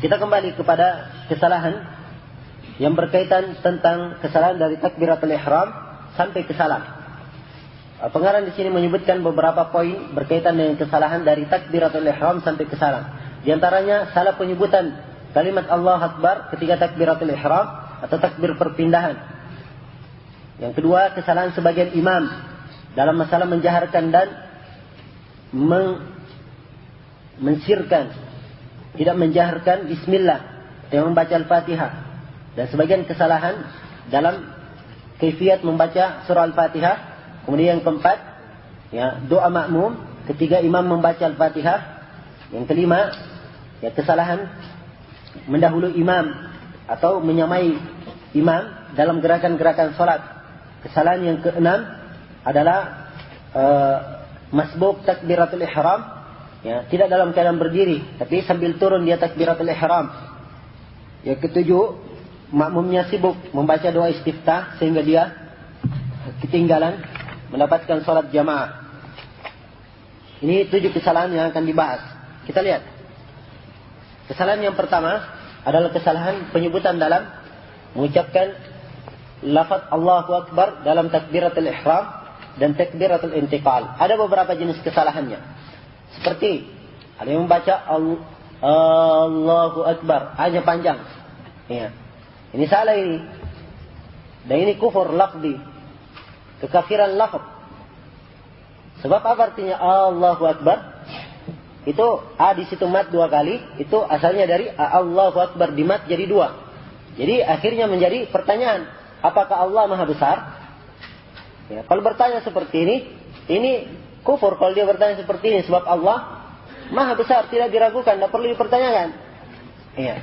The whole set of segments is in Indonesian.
kita kembali kepada kesalahan yang berkaitan tentang kesalahan dari takbiratul ihram sampai ke salam. Pengarang di sini menyebutkan beberapa poin berkaitan dengan kesalahan dari takbiratul ihram sampai ke salam. Di antaranya salah penyebutan kalimat Allah Akbar ketika takbiratul ihram atau takbir perpindahan. Yang kedua, kesalahan sebagian imam dalam masalah menjaharkan dan mensirkan, tidak menjaharkan bismillah yang membaca Al-Fatihah, dan sebagian kesalahan dalam kaifiyat membaca surah Al-Fatihah. Kemudian yang keempat, ya, doa makmum ketika imam membaca Al-Fatihah. Yang kelima, ya, kesalahan mendahului imam atau menyamai imam dalam gerakan-gerakan salat. Kesalahan yang keenam adalah masbuk takbiratul ihram, ya, tidak dalam keadaan berdiri tapi sambil turun dia takbiratul ihram. Yang ketujuh, makmumnya sibuk membaca doa istiftah sehingga dia ketinggalan mendapatkan salat jamaah. Ini 7 kesalahan yang akan dibahas. Kita lihat. Kesalahan yang pertama adalah kesalahan penyebutan dalam mengucapkan lafaz Allahu Akbar dalam takbiratul ihram dan takbiratul intiqal. Ada beberapa jenis kesalahannya. Seperti ada yang membaca Allahu Akbar hanya panjang. Ya. Ini salah ini. Dan ini kufur lafzi. Kekafiran lafaz. Sebab apa artinya Allahu Akbar? Itu A di situ mat 2 kali, itu asalnya dari Allahu Akbar di mat jadi 2. Jadi akhirnya menjadi pertanyaan, apakah Allah Maha Besar? Ya, kalau bertanya seperti ini kufur kalau dia bertanya seperti ini, sebab Allah Maha Besar, tidak diragukan, tidak perlu dipertanyakan. Ya.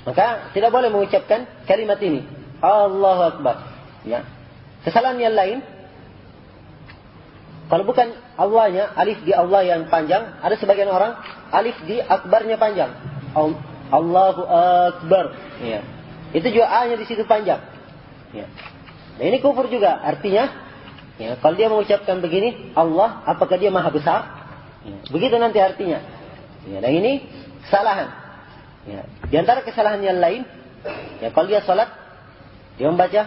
Maka tidak boleh mengucapkan kalimat ini, Allahu Akbar. Ya. Kesalahan yang lain, kalau bukan Allahnya, alif di Allah yang panjang, ada sebagian orang alif di akbarnya panjang. Allahu Akbar. Ya. Itu juga A-nya di situ panjang. Ya. Nah ini kufur juga. Artinya, ya, kalau dia mengucapkan begini, Allah, apakah dia Maha Besar? Ya. Begitu nanti artinya. Ya. Dan ini kesalahan. Ya. Di antara kesalahan yang lain, ya, kalau dia salat, dia membaca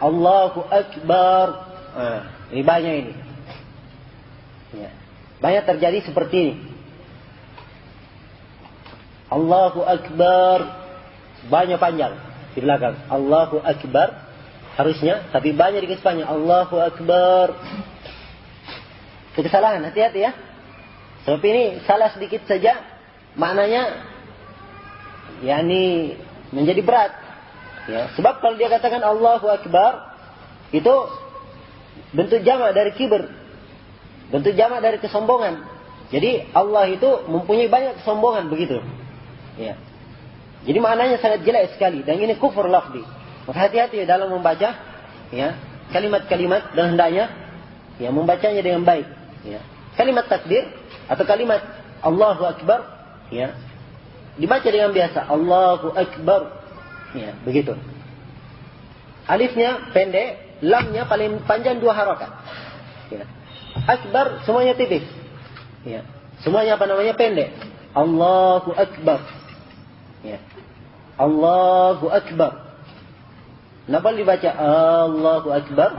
Allahu Akbar. Ini banyak ini. Ya. Banyak terjadi seperti ini. Allahu Akbar. Banyak panjang di belakang. Allahu Akbar. Harusnya. Tapi banyak di kesepanjang. Allahu Akbar. Itu kesalahan. Hati-hati ya. Sebab ini salah sedikit saja. Maknanya. Yani menjadi berat. Ya. Sebab kalau dia katakan Allahu Akbar. Itu bentuk jamak dari kibir, bentuk jamak dari kesombongan. Jadi Allah itu mempunyai banyak kesombongan begitu. Ya. Jadi maknanya sangat jelek sekali dan ini kufur lafzi. Maka hati-hati dalam membaca, ya, kalimat-kalimat dan hendaknya, ya, membacanya dengan baik. Ya. Kalimat takbir atau kalimat Allahu Akbar, ya, dibaca dengan biasa Allahu Akbar. Ya, begitu. Alifnya pendek. Lamnya paling panjang 2 harakat. Ya. Akbar semuanya tipis. Ya. Semuanya pendek. Allahu Akbar. Ya. Allahu Akbar. Nggak boleh dibaca Allahu Akbar.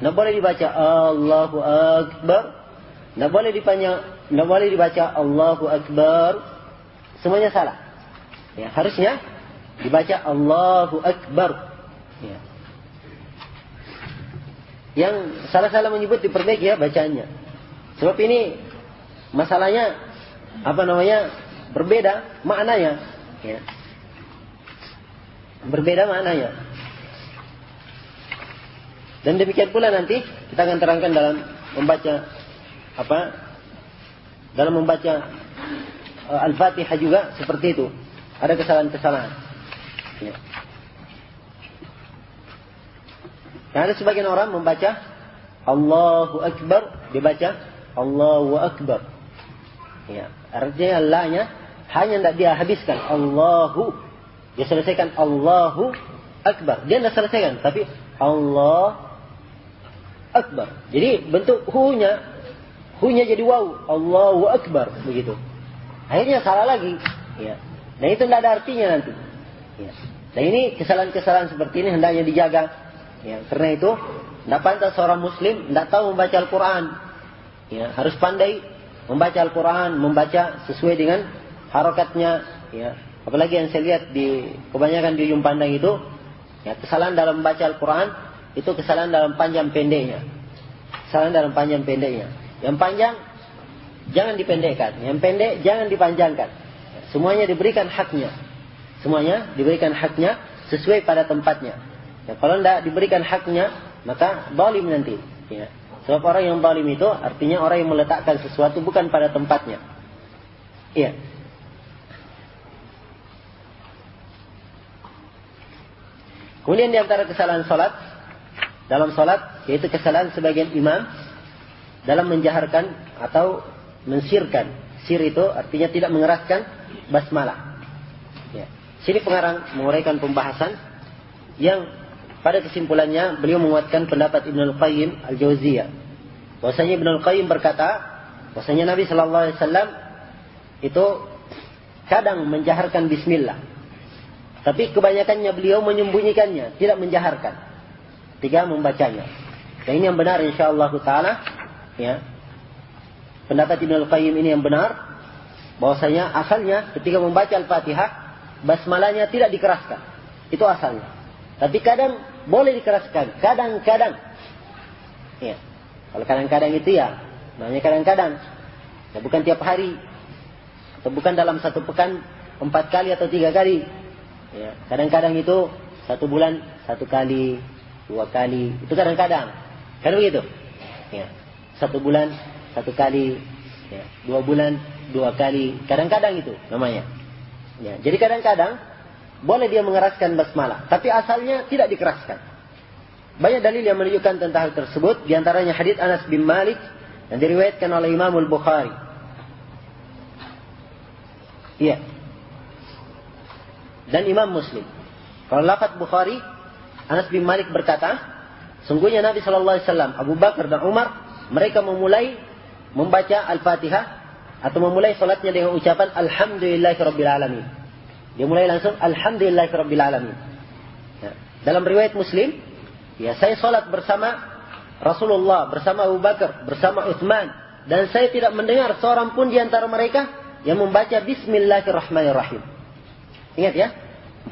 Nggak boleh dibaca Allahu Akbar. Nggak boleh dibaca Allahu Akbar. Semuanya salah. Ya. Harusnya dibaca Allahu Akbar. Ya. Yang salah-salah menyebut diperbaiki ya bacaannya. Sebab ini masalahnya berbeda maknanya. Ya. Berbeda maknanya. Dan demikian pula nanti kita akan terangkan dalam membaca Al-Fatihah juga seperti itu. Ada kesalahan-kesalahan. Ya. Nah, ada sebagian orang membaca Allahu Akbar, dibaca Allahu Akbar. Ya, artinya Allah-nya hanya tidak dia habiskan Allahu, dia selesaikan Allahu Akbar. Dia tidak selesaikan, tapi Allah Akbar. Jadi bentuk hu-nya jadi waw, Allahu Akbar begitu. Akhirnya salah lagi. Ya. Dan itu tidak ada artinya nanti. Ya. Dan ini kesalahan-kesalahan seperti ini hendaknya dijaga. Ya. Karena itu tidak pantas seorang muslim tidak tahu membaca Al-Quran. Ya. Harus pandai membaca Al-Quran, membaca sesuai dengan harokatnya. Ya. Apalagi yang saya lihat di kebanyakan di ujung pandang itu, ya, kesalahan dalam membaca Al-Quran itu kesalahan dalam panjang pendeknya. Kesalahan dalam panjang pendeknya. Yang panjang jangan dipendekkan, yang pendek jangan dipanjangkan. Semuanya diberikan haknya. Semuanya diberikan haknya sesuai pada tempatnya. Ya, kalau tidak diberikan haknya, maka zalim nanti. Ya. Sebab orang yang zalim itu artinya orang yang meletakkan sesuatu bukan pada tempatnya. Iya. Kemudian di antara kesalahan salat, dalam salat, yaitu kesalahan sebagian imam dalam menjaharkan atau mensirkan. Sir itu artinya tidak mengeraskan basmalah. Ya. Sini pengarang menguraikan pembahasan yang pada kesimpulannya beliau menguatkan pendapat Ibnu Al-Qayyim Al-Jauziyah. Bahwasanya Ibnu Al-Qayyim berkata, bahwasanya Nabi sallallahu alaihi wasallam itu kadang menjaharkan bismillah. Tapi kebanyakannya beliau menyembunyikannya, tidak menjaharkan ketika membacanya. Dan ini yang benar insyaallah taala, ya. Pendapat Ibnu Al-Qayyim ini yang benar, bahwasanya asalnya ketika membaca Al-Fatihah basmalahnya tidak dikeraskan. Itu asalnya. Tapi kadang boleh dikeraskan, kadang-kadang. Ya. Kalau kadang-kadang itu ya, namanya kadang-kadang. Ya, bukan tiap hari. Atau bukan dalam satu pekan 4 kali atau 3 kali. Ya, kadang-kadang itu 1 bulan 1 kali, 2 kali, itu kadang-kadang. Kan begitu? Ya. 1 bulan 1 kali, ya. 2 bulan 2 kali, kadang-kadang itu namanya. Ya. Jadi kadang-kadang boleh dia mengeraskan basmalah, tapi asalnya tidak dikeraskan. Banyak dalil yang menunjukkan tentang hal tersebut, di antaranya hadits Anas bin Malik yang diriwayatkan oleh Imam Al-Bukhari. Iya. Dan Imam Muslim. Kalau lafaz Bukhari, Anas bin Malik berkata, sungguhnya Nabi sallallahu alaihi wasallam, Abu Bakar dan Umar, mereka memulai membaca Al-Fatihah atau memulai salatnya dengan ucapan Alhamdulillahirabbil alamin. Dia mulai langsung Alhamdulillahirabbil alamin. Ya. Dalam riwayat Muslim, ya, saya salat bersama Rasulullah, bersama Abu Bakar, bersama Utsman, dan saya tidak mendengar seorang pun di antara mereka yang membaca Bismillahirrahmanirrahim. Ingat ya,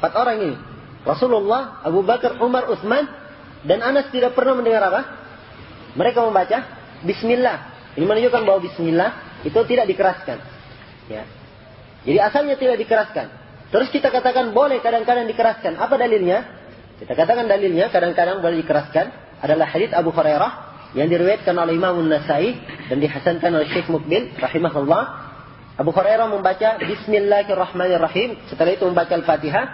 4 orang ini. Rasulullah, Abu Bakar, Umar, Utsman, dan Anas tidak pernah mendengar apa? Mereka membaca Bismillah. Ini menunjukkan bahwa Bismillah itu tidak dikeraskan. Ya. Jadi asalnya tidak dikeraskan. Terus kita katakan boleh kadang-kadang dikeraskan. Apa dalilnya? Kita katakan dalilnya kadang-kadang boleh dikeraskan adalah hadits Abu Hurairah yang diriwayatkan oleh Imam An-Nasa'i dan dihasankan oleh Syekh Muqbil rahimahullah. Abu Hurairah membaca Bismillahirrahmanirrahim, setelah itu membaca Al-Fatihah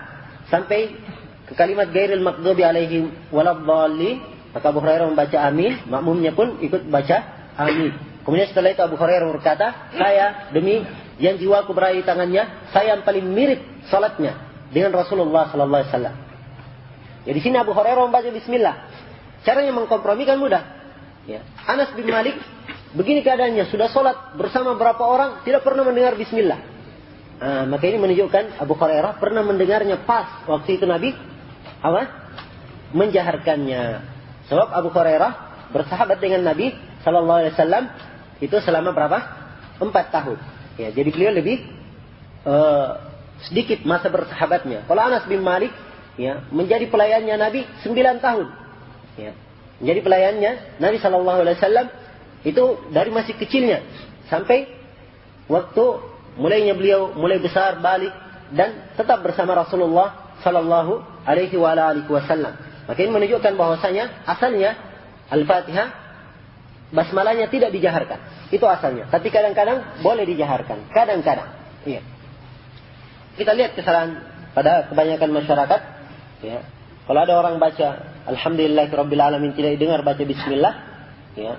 sampai ke kalimat ghairil maghdubi alaihim waladdallin, maka Abu Hurairah membaca amin, makmumnya pun ikut baca amin. Kemudian setelah itu Abu Hurairah berkata, saya demi yang jiwaku berada di tangannya, saya yang paling mirip salatnya dengan Rasulullah sallallahu alaihi wasallam. Jadi di sini Abu Hurairah membaca bismillah. Caranya mengkompromikan mudah. Ya. Anas bin Malik begini keadaannya, sudah sholat bersama berapa orang, tidak pernah mendengar bismillah. Maka ini menunjukkan Abu Hurairah pernah mendengarnya pas waktu itu Nabi menjaharkannya. Sebab Abu Hurairah bersahabat dengan Nabi sallallahu alaihi wasallam itu selama berapa? 4 tahun. Ya, jadi beliau lebih sedikit masa bersahabatnya. Kalau Anas bin Malik, ya, menjadi pelayannya Nabi 9 tahun. Ya, menjadi pelayannya Nabi sallallahu alaihi wasallam itu dari masih kecilnya sampai waktu mulainya beliau mulai besar balik dan tetap bersama Rasulullah sallallahu alaihi wasallam. Maka ini menunjukkan bahwasanya asalnya Al-Fatihah basmalahnya tidak dijaharkan. Itu asalnya. Tapi kadang-kadang boleh dijaharkan. Kadang-kadang. Iya. Kita lihat kesalahan pada kebanyakan masyarakat. Ya. Kalau ada orang baca Alhamdulillahirabbil alamin tidak didengar baca bismillah, ya,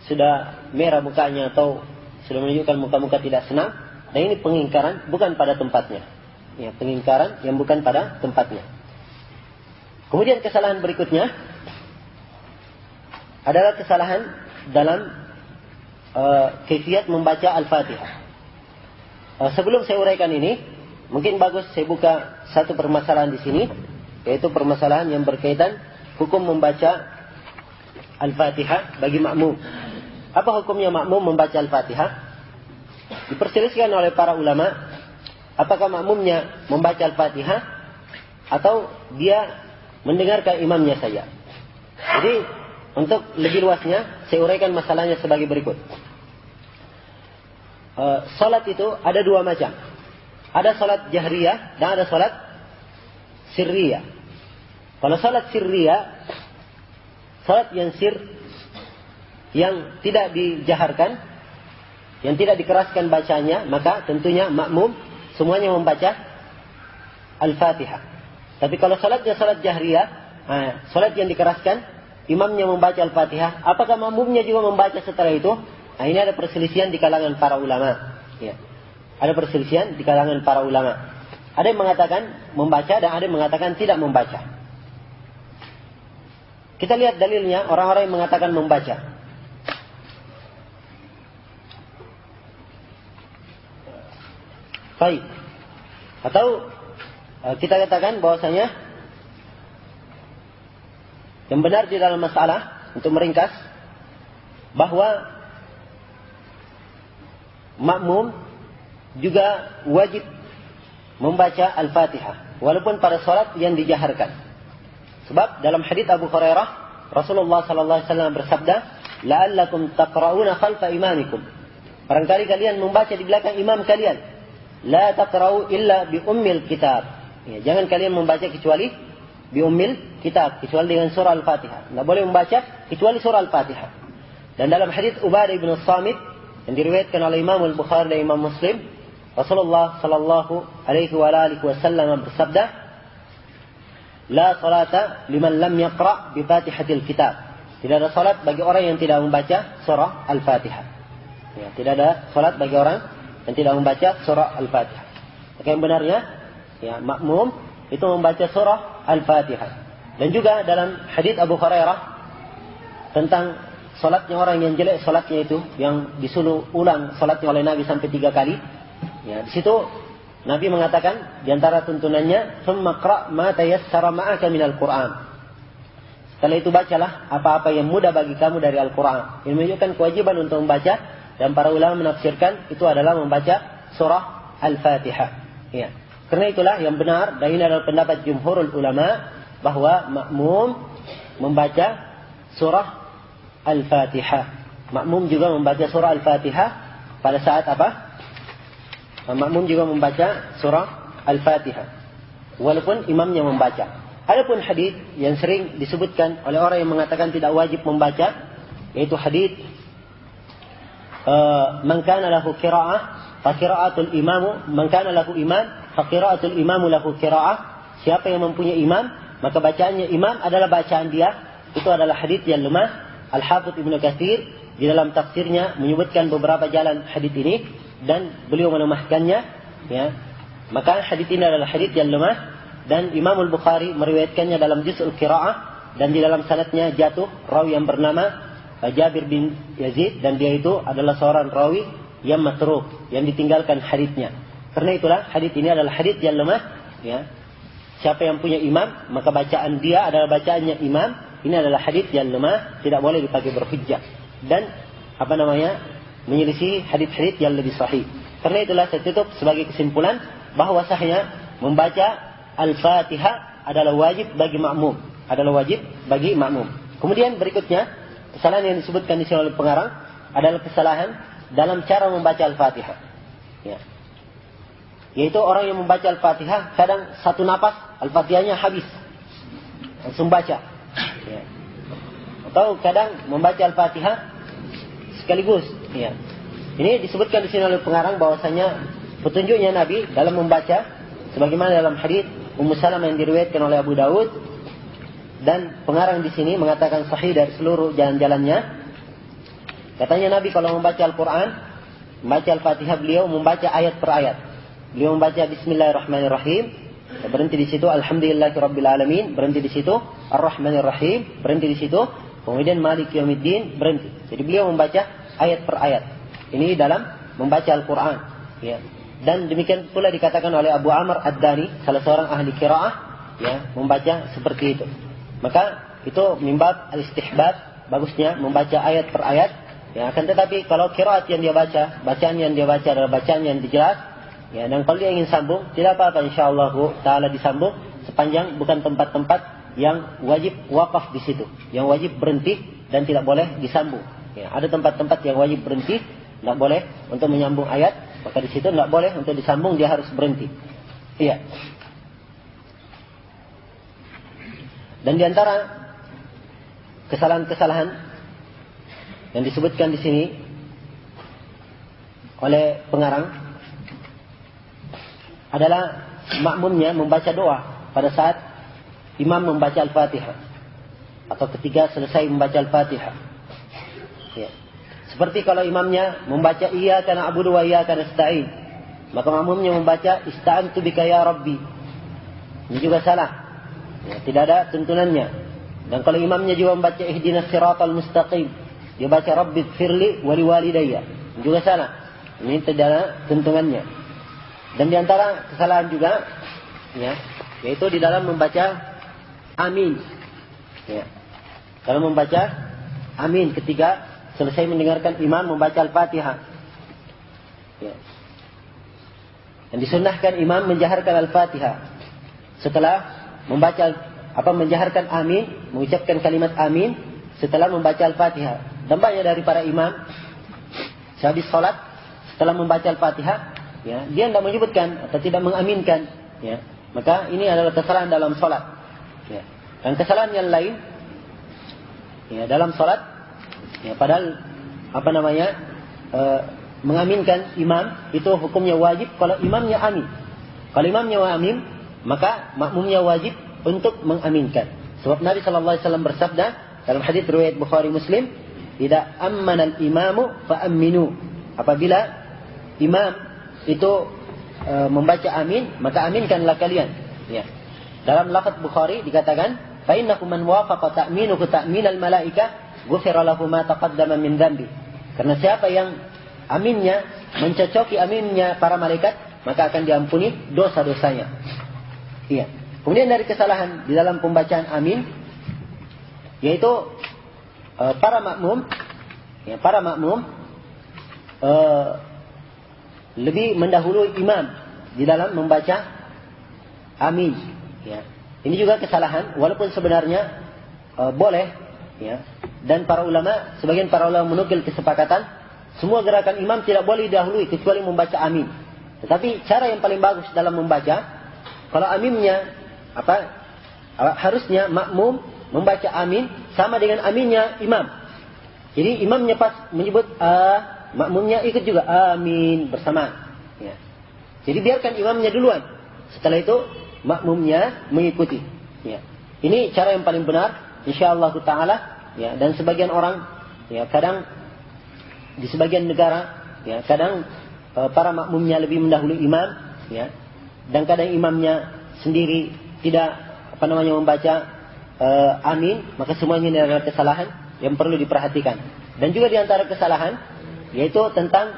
sudah merah mukanya atau sudah menunjukkan muka-muka tidak senang, dan ini pengingkaran bukan pada tempatnya. Ya, pengingkaran yang bukan pada tempatnya. Kemudian kesalahan berikutnya adalah kesalahan dalam kaifiyat membaca Al-Fatihah. Sebelum saya uraikan ini, mungkin bagus saya buka satu permasalahan di sini, yaitu permasalahan yang berkaitan hukum membaca Al-Fatihah bagi makmum. Apa hukumnya makmum membaca Al-Fatihah? Diperselisihkan oleh para ulama, apakah makmumnya membaca Al-Fatihah atau dia mendengarkan imamnya saja. Jadi untuk lebih luasnya saya uraikan masalahnya sebagai berikut. Salat itu ada dua macam. Ada salat jahriyah dan ada salat sirriyah. Kalau salat sirriyah, salat yang sir, yang tidak dijaharkan, yang tidak dikeraskan bacanya, maka tentunya makmum semuanya membaca Al-Fatihah. Tapi kalau salatnya salat jahriyah, salat yang dikeraskan, imamnya membaca Al-Fatihah, apakah makmumnya juga membaca setelah itu? Nah, ini ada perselisihan di kalangan para ulama. Ya. Ada perselisihan di kalangan para ulama. Ada yang mengatakan membaca dan ada yang mengatakan tidak membaca. Kita lihat dalilnya, orang-orang yang mengatakan membaca. Baik. Atau kita katakan bahwasanya yang benar di dalam masalah, untuk meringkas, bahwa makmum juga wajib membaca Al-Fatihah walaupun pada salat yang dijaharkan. Sebab dalam hadits Abu Hurairah, Rasulullah sallallahu alaihi wasallam bersabda, "La'allakum taqra'una khalfa imamikum." Barangkali kalian membaca di belakang imam kalian. La taqra'u illa bi ummil kitab. Ya, jangan kalian membaca kecuali bi ummil kitab, kecuali dengan surah Al-Fatihah. Tidak boleh membaca kecuali surah Al-Fatihah. Dan dalam hadits Ubadah bin Samit yang diriwayatkan oleh Imam Al-Bukhari dan Imam Muslim, Rasulullah sallallahu alaihi wasallam bersabda, "La salata liman lam yaqra bi Fatihatil Kitab." Tidak ada salat bagi orang yang tidak membaca surah Al-Fatihah. Ya, tidak ada salat bagi orang yang tidak membaca surah Al-Fatihah. Maka yang benarnya, ya, makmum itu membaca surah Al-Fatihah. Dan juga dalam hadits Abu Hurairah tentang salatnya orang yang jelek, salatnya itu yang disuruh ulang salatnya oleh Nabi sampai 3 kali. Ya, di situ Nabi mengatakan di antara tuntunannya, "Tsumma qra' ma tayassara ma'aka minal Qur'an." Setelah itu bacalah apa-apa yang mudah bagi kamu dari Al-Qur'an. Ini menunjukkan kewajiban untuk membaca, dan para ulama menafsirkan itu adalah membaca surah Al-Fatihah. Ya. Karena itulah yang benar, dan ini adalah pendapat jumhurul ulama, bahwa makmum membaca surah Al-Fatihah. Makmum juga membaca surah Al-Fatihah pada saat apa? Makmum juga membaca surah Al-Fatihah walaupun imamnya membaca. Adapun hadis yang sering disebutkan oleh orang yang mengatakan tidak wajib membaca, yaitu hadis man kana lahu qira'ah fa qira'atul imamu, man kana lahu imam fa qira'atul imamu lahu qira'ah. Siapa yang mempunyai imam, maka bacaannya imam adalah bacaan dia. Itu adalah hadis yang lemah. Al-Hafidz Ibnu Katsir di dalam tafsirnya menyebutkan beberapa jalan hadis ini dan beliau melemahkannya, ya. Maka hadis ini adalah hadis yang lemah, dan Imam Al-Bukhari meriwayatkannya dalam Juz'ul Qiraah, dan di dalam sanadnya jatuh rawi yang bernama Jabir bin Yazid, dan dia itu adalah seorang rawi yang matruk, yang ditinggalkan hadisnya. Karena itulah hadis ini adalah hadis yang lemah, ya. Siapa yang punya imam, maka bacaan dia adalah bacaannya imam. Ini adalah hadis yang lemah, tidak boleh dipakai berhujjah, dan menyelisih hadis-hadis yang lebih sahih. Karena itulah saya tutup sebagai kesimpulan bahwa sahnya membaca Al-Fatihah adalah wajib bagi makmum, Kemudian berikutnya, kesalahan yang disebutkan di sini oleh pengarang adalah kesalahan dalam cara membaca Al-Fatihah. Ya. Yaitu orang yang membaca Al-Fatihah kadang satu napas Al-Fatihahnya habis, langsung baca. Ya. Atau kadang membaca Al-Fatihah sekaligus. Ya. Ini disebutkan di sini oleh pengarang bahwasanya petunjuknya Nabi dalam membaca, sebagaimana dalam hadis Ummu Salamah yang diriwayatkan oleh Abu Daud, dan pengarang di sini mengatakan sahih dari seluruh jalan-jalannya. Katanya Nabi kalau membaca Al-Quran, membaca Al-Fatihah, beliau membaca ayat per ayat. Beliau membaca Bismillahirrahmanirrahim, berhenti di situ, Alhamdulillahirabbil alamin, berhenti di situ, Ar-Rahmanir-Rahim, berhenti di situ, kemudian Maliki Yaumiddin, berhenti. Jadi beliau membaca ayat per ayat. Ini dalam membaca Al-Quran. Ya. Dan demikian pula dikatakan oleh Abu Amr Ad-Dani, salah seorang ahli qiraah, ya, membaca seperti itu. Maka itu mimbab al-istihbab, bagusnya membaca ayat per ayat. Ya, akan tetapi kalau qiraat yang dia baca, bacaan yang dia baca adalah bacaan yang jelas, ya, dan kalau dia ingin sambung, tidak apa-apa, insyaallah taala disambung sepanjang bukan tempat-tempat yang wajib wakaf di situ, yang wajib berhenti dan tidak boleh disambung. Ya, ada tempat-tempat yang wajib berhenti, tidak boleh untuk menyambung ayat. Maka di situ tidak boleh untuk disambung, dia harus berhenti. Iya. Dan di antara kesalahan-kesalahan yang disebutkan di sini oleh pengarang adalah makmumnya membaca doa pada saat imam membaca Al-Fatihah atau ketika selesai membaca Al-Fatihah. Ya. Seperti kalau imamnya membaca iyyaka na'budu wa iyyaka nasta'in, maka makmumnya membaca ista'antu bika ya rabbi. Ini juga salah. Ya, tidak ada tuntunannya. Dan kalau imamnya juga membaca ihdinas siratal mustaqim, dia baca rabbighfirli wa liwalidayya. Ini juga salah. Ini tidak ada tuntunannya. Dan di antara kesalahan juga, ya, yaitu di dalam membaca amin. Ya. Kalau membaca amin ketika selesai mendengarkan imam membaca Al-Fatihah. Ya. Dan disunnahkan imam menjaharkan Al-Fatihah. Setelah membaca menjaharkan amin, mengucapkan kalimat amin setelah membaca Al-Fatihah. Dan banyak dari para imam sehabis salat setelah membaca Al-Fatihah, ya, dia tidak menyebutkan atau tidak mengaminkan, ya. Maka ini adalah kesalahan dalam salat. Ya. Dan kesalahan yang lain, ya, dalam salat, ya, padahal mengaminkan imam itu hukumnya wajib kalau imamnya amin. Kalau imamnya amin, maka makmumnya wajib untuk mengaminkan. Sebab Nabi sallallahu alaihi wasallam bersabda dalam hadis riwayat Bukhari Muslim, "Idza ammana al-imamu fa aminu." Apabila imam itu membaca amin, maka aminkanlah kalian. Ya. Dalam lafaz Bukhari dikatakan, "Fa innakum man wafaqa ta'minuhu ta'minal malaika ghufira lahu ma taqaddama min dzambi." Karena siapa yang aminnya mencocoki aminnya para malaikat, maka akan diampuni dosa-dosanya. Iya. Kemudian dari kesalahan di dalam pembacaan amin, yaitu para makmum lebih mendahului imam di dalam membaca amin. Ya. Ini juga kesalahan, walaupun sebenarnya boleh, ya. Dan sebagian para ulama menukil kesepakatan, semua gerakan imam tidak boleh didahului kecuali membaca amin. Tetapi cara yang paling bagus dalam membaca, kalau aminnya harusnya makmum membaca amin sama dengan aminnya imam. Jadi imamnya pas menyebut makmumnya ikut juga amin bersamaan. Ya. Jadi biarkan imamnya duluan. Setelah itu makmumnya mengikuti. Ya. Ini cara yang paling benar, insyaallah taala. Ya, dan sebagian orang, ya, kadang di sebagian negara, ya, kadang para makmumnya lebih mendahului imam, ya, dan kadang imamnya sendiri tidak membaca amin, maka semuanya ini adalah kesalahan yang perlu diperhatikan. Dan juga di antara kesalahan yaitu tentang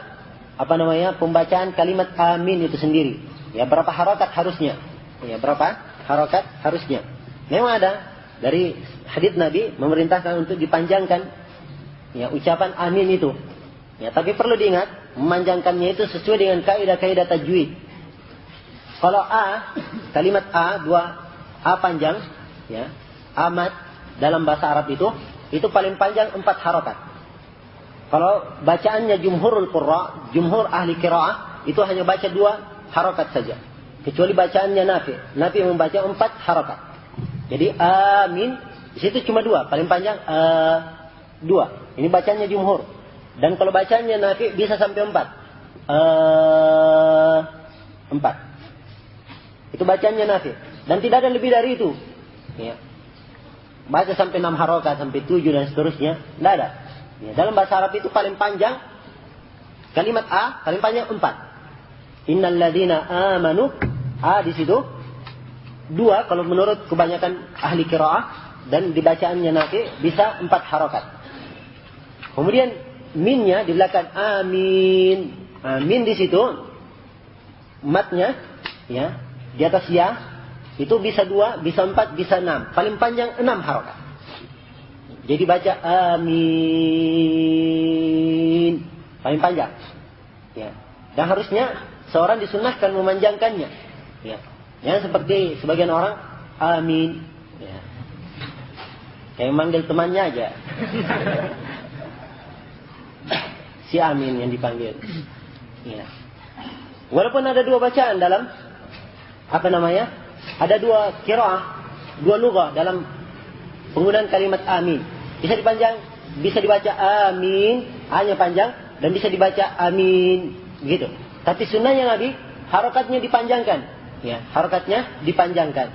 pembacaan kalimat amin itu sendiri. Ya, berapa harakat harusnya? Ya, berapa harakat harusnya? Memang ada dari hadits Nabi memerintahkan untuk dipanjangkan, ya, ucapan amin itu. Ya, tapi perlu diingat, memanjangkannya itu sesuai dengan kaidah-kaidah tajwid. Kalau kalimat dua panjang, ya, amat dalam bahasa Arab itu paling panjang 4 harakat. Kalau bacaannya jumhur ahli qiraah itu hanya baca 2 harakat saja. Kecuali bacaannya Nafi membaca 4 harakat. Jadi amin di situ cuma 2, paling panjang 2. Ini bacanya jumhur. Dan kalau bacanya Nafi bisa sampai 4. 4. Itu bacanya Nafi. Dan tidak ada lebih dari itu. Ya. Baca sampai 6 harakat, sampai 7 dan seterusnya, tidak ada. Ya, dalam bahasa Arab itu paling panjang kalimat paling panjang 4. Innal ladzina amanu, di situ 2 kalau menurut kebanyakan ahli qiraah, dan dibacaannya Nafi bisa 4 harakat. Kemudian minnya di belakang amin. Amin di situ matnya, ya, di atas ya, itu bisa 2, bisa 4, bisa 6. Paling panjang 6 harokat. Jadi baca amin. Paling panjang. Ya. Dan harusnya seorang disunahkan memanjangkannya. Ya. Jangan seperti sebagian orang amin. Ya. Kayak manggil temannya aja. Si amin yang dipanggil. Ya. Walaupun ada 2 bacaan dalam ada 2 qiraah, 2 lughah dalam penggunaan kalimat amin. Bisa dibaca amin, hanya panjang, dan bisa dibaca amin, gitu. Tapi sunnahnya Nabi, harokatnya dipanjangkan. Ya, harokatnya dipanjangkan.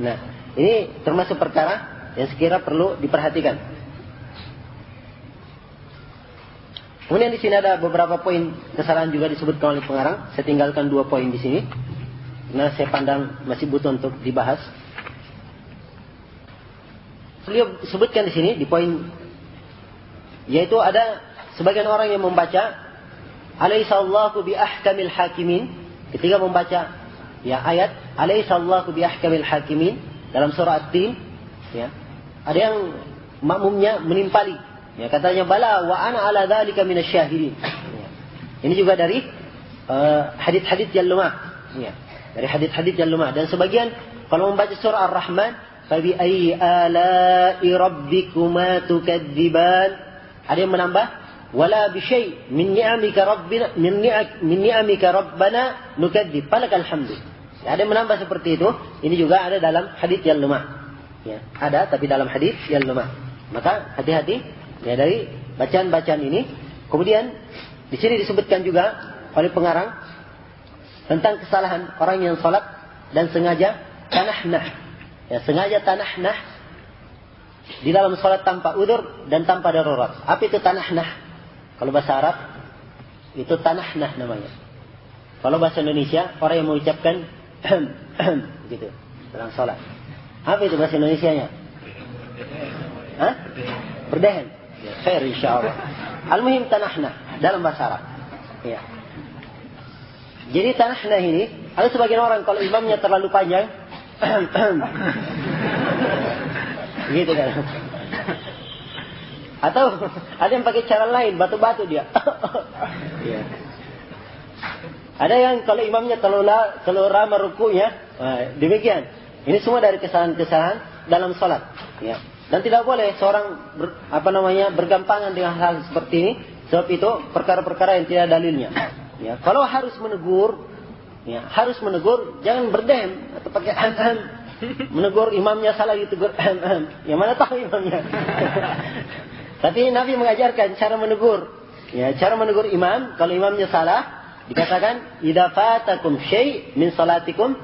Nah, ini termasuk perkara yang sekira perlu diperhatikan. Kemudian di sini ada beberapa poin kesalahan juga disebutkan oleh pengarang. Saya tinggalkan 2 poin di sini, karena saya pandang masih butuh untuk dibahas. Beliau sebutkan di sini di poin, yaitu ada sebagian orang yang membaca alaihissallahu bi ahkamil hakimin ketika membaca ya ayat alaihissallahu bi ahkamil hakimin dalam surah At-Tin, ya. Ada yang makmumnya menimpali, ya, katanya bala wa ana ala dzalika minasyahidin. Ya. Ini juga dari hadits-hadits yang lemah, ya. Dari hadits-hadits yang lemah, dan sebagian kalau membaca surah Ar-Rahman fabi ayyi ala'i rabbikuma tukadziban, ada yang menambah wala bi syai' min ni'amika rabbina min ni'amika rabbana nukadzib falakal hamdu. Ya, ada yang menambah seperti itu. Ini juga ada dalam hadis yang lemah. Ya, ada tapi dalam hadis yang lemah. Maka hati-hati ya dari bacaan-bacaan ini. Kemudian di sini disebutkan juga oleh pengarang tentang kesalahan orang yang salat dan sengaja tanahnah. Ya, sengaja tanahnah di dalam salat tanpa udzur dan tanpa darurat. Apa itu tanahnah? Kalau bahasa Arab itu tanahnah namanya. Kalau bahasa Indonesia orang yang mengucapkan gitu dalam salat. Apa itu bahasa Indonesianya? Hah? Berdehen. Ya, khair insyaallah. Al-muhim tanahnah dalam bahasa Arab. Ya. Jadi tanahnah ini ada sebagian orang kalau imamnya terlalu panjang gitu kan. Atau ada yang pakai cara lain, batu-batu dia. Ya. Ada yang kalau imamnya terlalu lama rukunya, demikian. Ini semua dari kesalahan-kesalahan dalam salat, ya. Dan tidak boleh seorang bergampangan dengan hal seperti ini, sebab itu perkara-perkara yang tidak dalilnya. Ya, kalau harus menegur, ya, harus menegur, jangan berdem atau pakai menegur imamnya salah ditegur yang mana tahu imamnya. Tapi Nabi mengajarkan cara menegur. Ya, cara menegur imam kalau imamnya salah dikatakan idza fatakum syai' min salatikum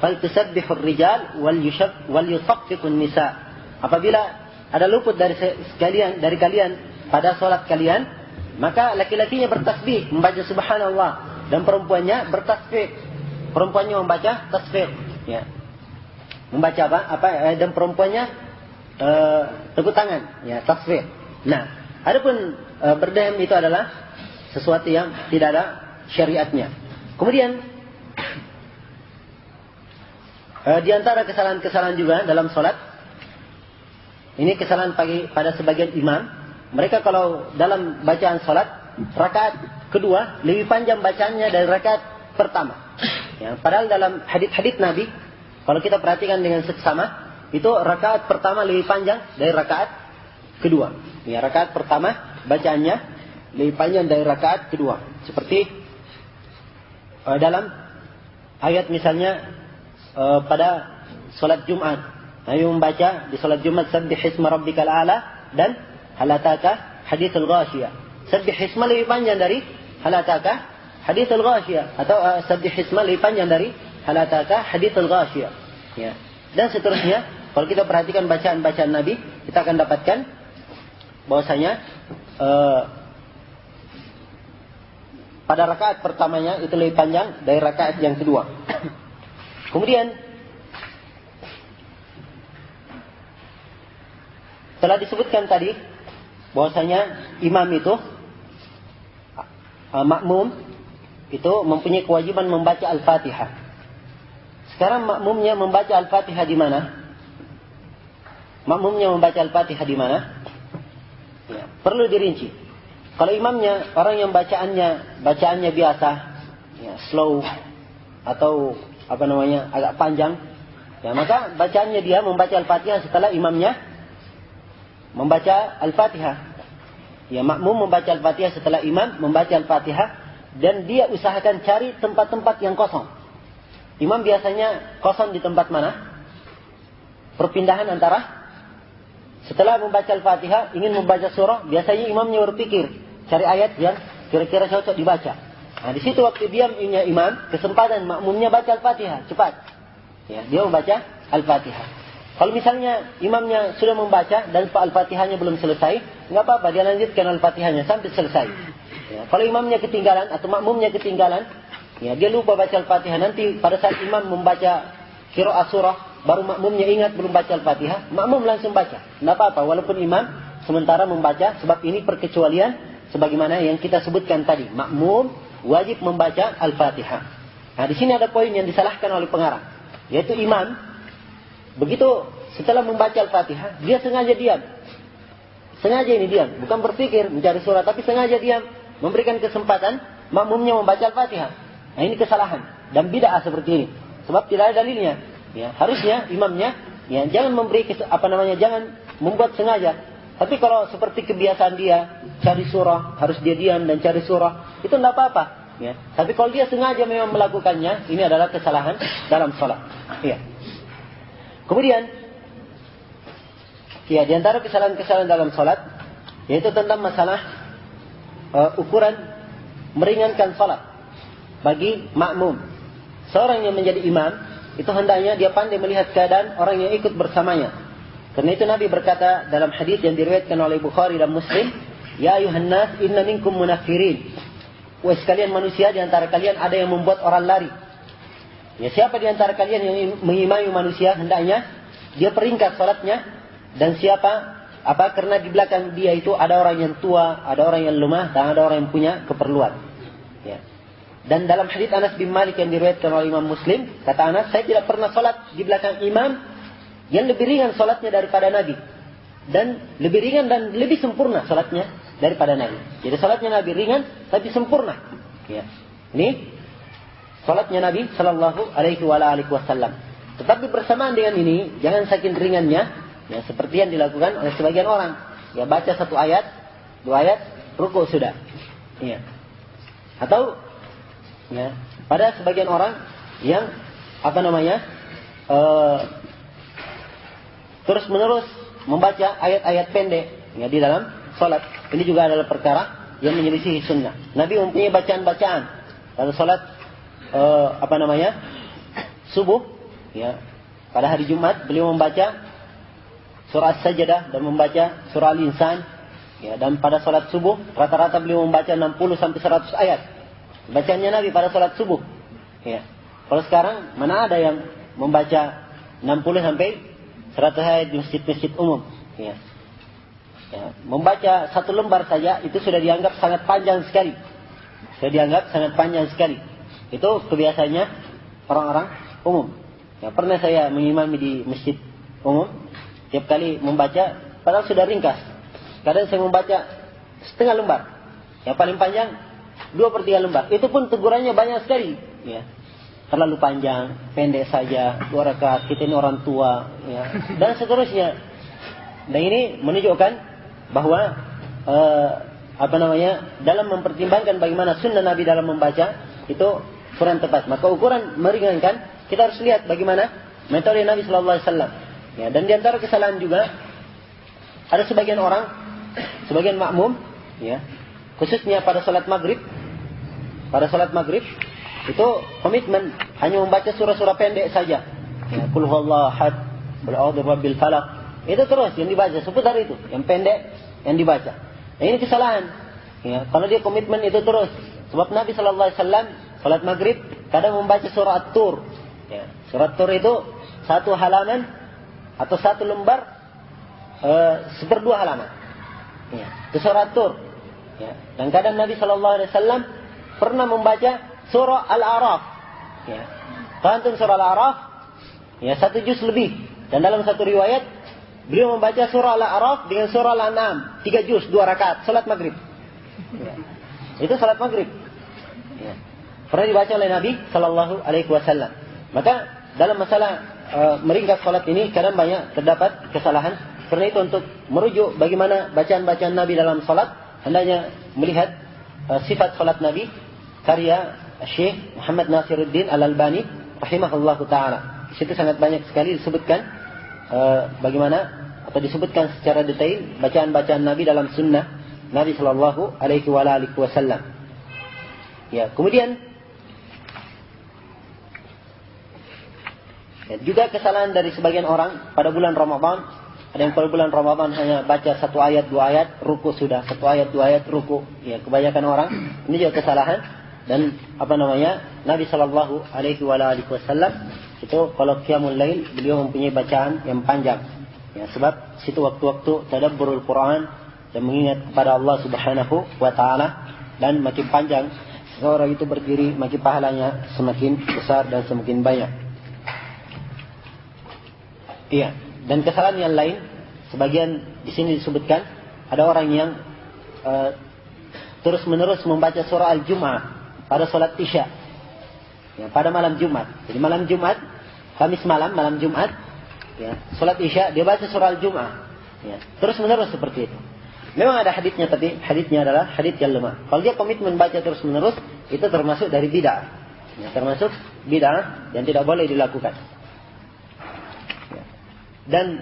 faltusabbihur rijal wal yusaffiqun nisa. Apabila ada luput dari kalian pada salat kalian, maka laki-lakinya bertasbih membaca subhanallah dan perempuannya bertasbih. Perempuannya membaca tasbih, ya. Membaca dan perempuannya tepuk tangan, ya, tasbih. Nah, adapun berdem itu adalah sesuatu yang tidak ada syariatnya. Kemudian di antara kesalahan-kesalahan juga dalam salat, ini kesalahan pada sebagian imam. Mereka kalau dalam bacaan salat rakaat kedua lebih panjang bacaannya dari rakaat pertama. Ya, padahal dalam hadits-hadits Nabi kalau kita perhatikan dengan seksama itu rakaat pertama lebih panjang dari rakaat kedua. Ya, rakaat pertama bacaannya lebih panjang dari rakaat kedua. Seperti dalam ayat misalnya pada salat Jumat, Nabi membaca di salat Jumat Sabbihisma rabbikal a'la dan halataka haditsul ghashiyah. Sabbihisma lebih panjang dari halataka haditsul ghashiyah, atau Sabbihisma lebih panjang dari halataka haditsul ghashiyah. Ya. Dan seterusnya, kalau kita perhatikan bacaan-bacaan Nabi, kita akan dapatkan bahwasanya pada rakaat pertamanya itu lebih panjang dari rakaat yang kedua. Kemudian telah disebutkan tadi bahwasanya imam itu makmum itu mempunyai kewajiban membaca Al-Fatihah. Sekarang makmumnya membaca Al-Fatihah di mana? Makmumnya membaca Al-Fatihah di mana? Ya, perlu dirinci. Kalau imamnya orang yang bacaannya biasa, ya, slow atau agak panjang, ya maka bacaannya dia membaca Al-Fatihah setelah imamnya membaca Al-Fatihah. Ya, makmum membaca Al-Fatihah setelah imam membaca Al-Fatihah, dan dia usahakan cari tempat-tempat yang kosong. Imam biasanya kosong di tempat mana? Perpindahan antara setelah membaca Al-Fatihah ingin membaca surah, biasanya imamnya berpikir cari ayat yang kira-kira cocok dibaca. Nah, di situ waktu diamnya imam, kesempatan makmumnya baca Al-Fatihah cepat. Ya, dia membaca Al-Fatihah. Kalau misalnya imamnya sudah membaca dan Al-Fatihahnya belum selesai, nggak apa-apa, dia lanjutkan Al-Fatihahnya sampai selesai. Ya, kalau imamnya ketinggalan atau makmumnya ketinggalan, ya dia lupa baca Al-Fatihah, nanti pada saat imam membaca qiraah surah, baru makmumnya ingat belum baca Al-Fatihah, makmum langsung baca. Nggak apa-apa, walaupun imam sementara membaca, sebab ini perkecualian sebagaimana yang kita sebutkan tadi. Makmum wajib membaca Al-Fatihah. Nah, di sini ada poin yang disalahkan oleh pengarang, yaitu imam begitu setelah membaca Al-Fatihah, dia sengaja diam. Sengaja ini diam, bukan berpikir mencari surah, tapi sengaja diam, memberikan kesempatan makmumnya membaca Al-Fatihah. Nah, ini kesalahan dan bid'ah seperti ini. Sebab tidak ada dalilnya. Ya, harusnya imamnya ya jangan memberi jangan membuat sengaja. Tapi kalau seperti kebiasaan dia cari surah, harus dia diam dan cari surah, itu tidak apa-apa. Ya. Tapi kalau dia sengaja memang melakukannya, ini adalah kesalahan dalam salat. Ya. Kemudian, ya di antara kesalahan-kesalahan dalam salat yaitu tentang masalah ukuran meringankan salat bagi makmum. Seorang yang menjadi imam itu hendaknya dia pandai melihat keadaan orang yang ikut bersamanya. Karena itu Nabi berkata dalam hadis yang diriwayatkan oleh Bukhari dan Muslim, "Ya ayuhan nas, inna minkum munafirin." Wahai sekalian manusia, di antara kalian ada yang membuat orang lari. Ya, siapa di antara kalian yang mengimami manusia, hendaknya dia peringkat salatnya, dan karena di belakang dia itu ada orang yang tua, ada orang yang lemah, dan ada orang yang punya keperluan. Ya. Dan dalam hadits Anas bin Malik yang diriwayatkan oleh Imam Muslim, kata Anas, saya tidak pernah salat di belakang imam yang lebih ringan salatnya daripada Nabi, dan lebih ringan dan lebih sempurna salatnya daripada Nabi. Jadi salatnya Nabi ringan tapi sempurna. Ya. Ini salatnya Nabi Sallallahu Alaihi Wasallam. Tetapi bersamaan dengan ini, jangan saking ringannya, ya seperti yang dilakukan oleh sebagian orang. Ya, baca 1 ayat, 2 ayat, rukuk sudah. Ya. Atau ya, pada sebagian orang yang terus menerus membaca ayat-ayat pendek ya di dalam salat. Ini juga adalah perkara yang menyelisihi sunnah. Nabi mempunyai bacaan-bacaan pada salat subuh ya. Pada hari Jumat beliau membaca surah As-Sajdah dan membaca surah Al-Insan ya, dan pada salat subuh rata-rata beliau membaca 60 sampai 100 ayat. Bacaannya Nabi pada salat subuh. Ya. Kalau sekarang mana ada yang membaca 60 sampai 100 ayat di masjid-masjid umum. Ya. Ya. Membaca 1 lembar saja itu sudah dianggap sangat panjang sekali. Itu kebiasaannya orang-orang umum. Ya, pernah saya mengimami di masjid umum. Tiap kali membaca, padahal sudah ringkas. Kadang saya membaca setengah lembar. Yang paling panjang 2/3 lembar. Itu pun tegurannya banyak sekali. Ya. Terlalu panjang, pendek saja, 2 rakaat, kita ini orang tua, ya. Dan seterusnya. Dan ini menunjukkan bahwa dalam mempertimbangkan bagaimana sunnah Nabi dalam membaca itu kurang tepat. Maka ukuran meringankan, kita harus lihat bagaimana metode Nabi Sallallahu Alaihi Wasallam. Ya, dan di antara kesalahan juga ada sebagian makmum, ya, khususnya pada salat maghrib. Pada salat maghrib itu komitmen hanya membaca surah-surah pendek saja. Ya, Qul huwallahu ahad, qul a'udzu birabbil falaq. Itu terus yang dibaca seputar itu, yang pendek yang dibaca. Nah, ini kesalahan. Ya, kalau dia komitmen itu terus. Sebab Nabi Sallallahu Alaihi Wasallam salat maghrib kadang membaca surah At-Tur. Ya, surah At-Tur itu 1 halaman atau 1 lembar 1/2 halaman. Ya, itu surah At-Tur. Ya, dan kadang Nabi Sallallahu Alaihi Wasallam pernah membaca surah Al-A'raf. Ya. Pantun surah Al-A'raf, ya 1 juz lebih. Dan dalam satu riwayat, beliau membaca surah Al-A'raf dengan surah Al-An'am 3 juz, 2 rakaat, salat maghrib. Ya. Itu salat maghrib. Ya. Pernah dibaca oleh Nabi Sallallahu Alaihi Wasallam. Maka dalam masalah meringkas salat ini kadang banyak terdapat kesalahan. Karena itu untuk merujuk bagaimana bacaan-bacaan Nabi dalam salat, hendaknya melihat sifat salat Nabi karya Syekh Muhammad Nasiruddin Al-Albani rahimahullahu taala. Di situ sangat banyak sekali disebutkan bagaimana atau disebutkan secara detail bacaan-bacaan Nabi dalam sunnah Nabi Sallallahu Alaihi Wasallam. Ya, kemudian juga kesalahan dari sebagian orang pada bulan Ramadan. Ada yang pada bulan Ramadan hanya baca 1 ayat, 2 ayat, ruku sudah. 1 ayat, 2 ayat, ruku. Ya, kebanyakan orang ini juga kesalahan. Dan Nabi Sallallahu Alaihi Wasallam itu kalau qiyamul lail beliau mempunyai bacaan yang panjang. Ya, sebab situ waktu-waktu tadabburul Quran dan mengingat kepada Allah Subhanahu wa taala, dan makin panjang seorang itu berdiri, makin pahalanya semakin besar dan semakin banyak. Iya, dan kesalahan yang lain sebagian di sini disebutkan ada orang yang terus-menerus membaca surah Al-Jum'ah pada salat Isya. Ya, pada malam Jumat. Jadi malam Jumat, Kamis malam Jumat, ya, salat Isya dia baca surah Al-Jum'ah. Ya, terus-menerus seperti itu. Memang ada haditsnya, tapi haditsnya adalah hadits yang lemah. Kalau dia komitmen baca terus-menerus, itu termasuk dari bid'ah. Ya, termasuk bid'ah yang tidak boleh dilakukan. Dan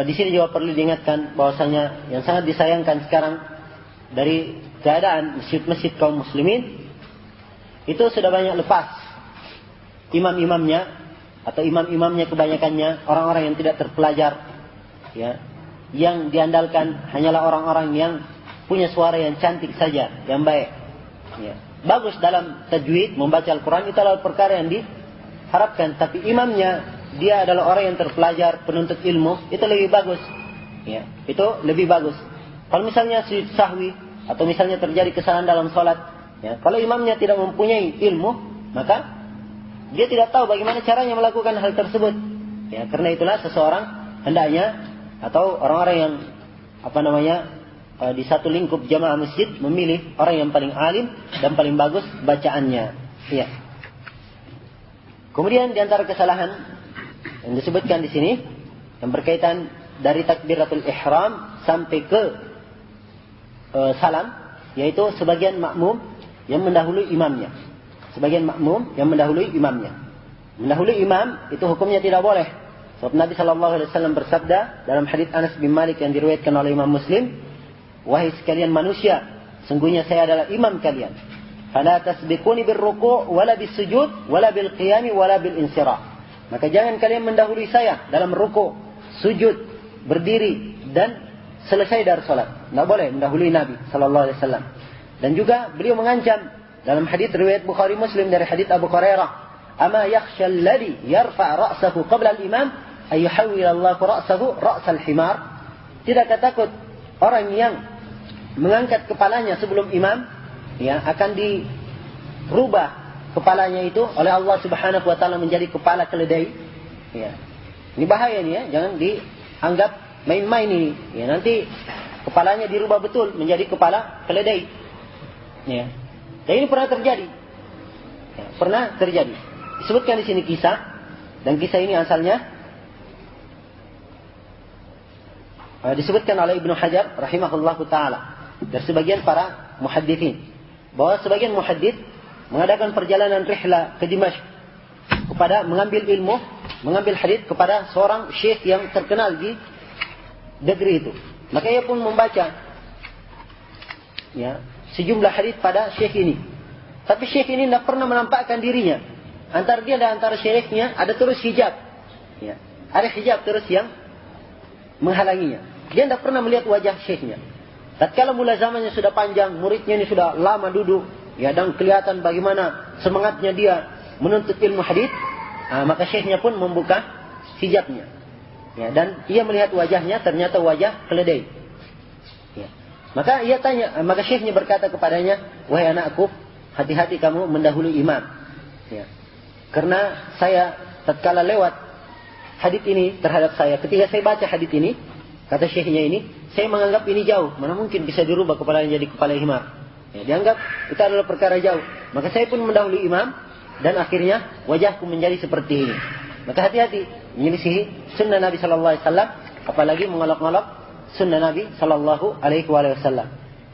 di sini juga perlu diingatkan bahwasanya yang sangat disayangkan sekarang dari keadaan masjid-masjid kaum muslimin itu sudah banyak lepas imam-imamnya atau imam-imamnya kebanyakannya orang-orang yang tidak terpelajar, ya, yang diandalkan hanyalah orang-orang yang punya suara yang cantik saja, yang baik. Ya. Bagus dalam tajwid membaca Al-Quran itu adalah perkara yang diharapkan, tapi imamnya dia adalah orang yang terpelajar, penuntut ilmu, itu lebih bagus. Ya, itu lebih bagus. Kalau misalnya sujud sahwi atau misalnya terjadi kesalahan dalam sholat, ya, kalau imamnya tidak mempunyai ilmu, maka dia tidak tahu bagaimana caranya melakukan hal tersebut. Ya, karena itulah seseorang hendaknya atau orang-orang yang di satu lingkup jamaah masjid memilih orang yang paling alim dan paling bagus bacaannya. Ya. Kemudian di antara kesalahan yang disebutkan di sini yang berkaitan dari takbiratul ihram sampai ke salam, yaitu sebagian makmum yang mendahului imamnya. Sebagian makmum yang mendahului imamnya. Mendahului imam itu hukumnya tidak boleh. Sebab Nabi sallallahu alaihi wasallam bersabda dalam hadits Anas bin Malik yang diriwayatkan oleh Imam Muslim, "Wahai sekalian manusia, sungguhnya saya adalah imam kalian. Fala tasbiquni birruku' wala bisujud wala bil qiyam wala bil insirah." Maka jangan kalian mendahului saya dalam ruku, sujud, berdiri dan selesai dari salat. Tidak boleh mendahului Nabi sallallahu alaihi wasallam. Dan juga beliau mengancam dalam hadits riwayat Bukhari Muslim dari hadits Abu Hurairah, "Ama yakhsha alladhi yarfa' ra'sahu qabla al-imam ay yuhawwil Allah ra'sahu ra'sal himar?" Tidakkah takut orang yang mengangkat kepalanya sebelum imam, ya, akan dirubah kepalanya itu oleh Allah Subhanahu wa taala menjadi kepala keledai. Ya. Ini bahaya nih, ya, jangan dianggap main-main ini. Ya, nanti kepalanya dirubah betul menjadi kepala keledai. Ya. Dan ini pernah terjadi. Ya, pernah terjadi. Disebutkan di sini kisah, dan kisah ini asalnya disebutkan oleh Ibnu Hajar rahimahullahu taala dari sebagian para muhadditsin, bahwa sebagian muhaddits mengadakan perjalanan rihlah ke Dimashq kepada mengambil ilmu, mengambil hadits kepada seorang syekh yang terkenal di negeri itu. Maka ia pun membaca, ya, sejumlah hadits pada syekh ini. Tapi syekh ini tidak pernah menampakkan dirinya. Antara dia dan antara syekhnya ada terus hijab. Ya, ada hijab terus yang menghalanginya. Dia tidak pernah melihat wajah syekhnya. Tatkala mula zamannya sudah panjang, muridnya ini sudah lama duduk, ya, dan kelihatan bagaimana semangatnya dia menuntut ilmu hadis, maka syekhnya pun membuka hijabnya. Ya, dan ia melihat wajahnya ternyata wajah keledai. Ya. Maka ia tanya, maka syekhnya berkata kepadanya, "Wahai anakku, hati-hati kamu mendahului imam. Ya. Karena saya tatkala lewat hadits ini terhadap saya, ketika saya baca hadits ini, kata syekhnya ini, saya menganggap ini jauh. Mana mungkin bisa dirubah kepalanya jadi kepala imam. Ya, dianggap itu adalah perkara jauh. Maka saya pun mendahului imam dan akhirnya wajahku menjadi seperti ini. Maka hati-hati menyelisihi sunnah Nabi sallallahu alaihi wasallam, apalagi mengolok-olok sunnah Nabi sallallahu alaihi wasallam.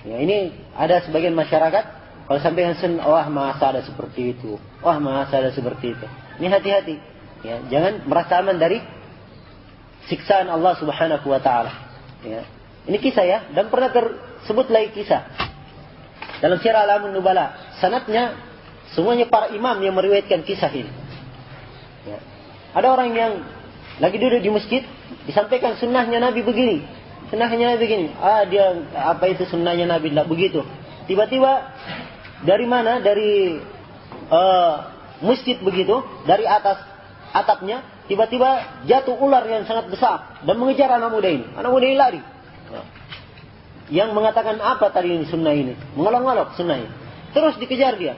Ya, ini ada sebagian masyarakat kalau sampaikan sunnah, wah masa ada seperti itu, wah masa ada seperti itu. Ini hati-hati. Ya, jangan merasa aman dari siksaan Allah Subhanahu wa taala. Ya. Ini kisah ya, dan pernah tersebut lagi kisah dalam Syiar Alamun Nubala. Sanadnya semuanya para imam yang meriwayatkan kisah ini. Ya. Ada orang yang lagi duduk di masjid, disampaikan sunnahnya Nabi begini, sunnahnya Nabi begini. Dia apa itu sunnahnya Nabi? Tidak begitu. Tiba-tiba dari mana? Dari masjid begitu, dari atas atapnya, tiba-tiba jatuh ular yang sangat besar dan mengejar anak muda ini. Anak muda ini lari. Yang mengatakan apa tadi ini sunnah ini? Mengolok-olok sunnah ini. Terus dikejar dia.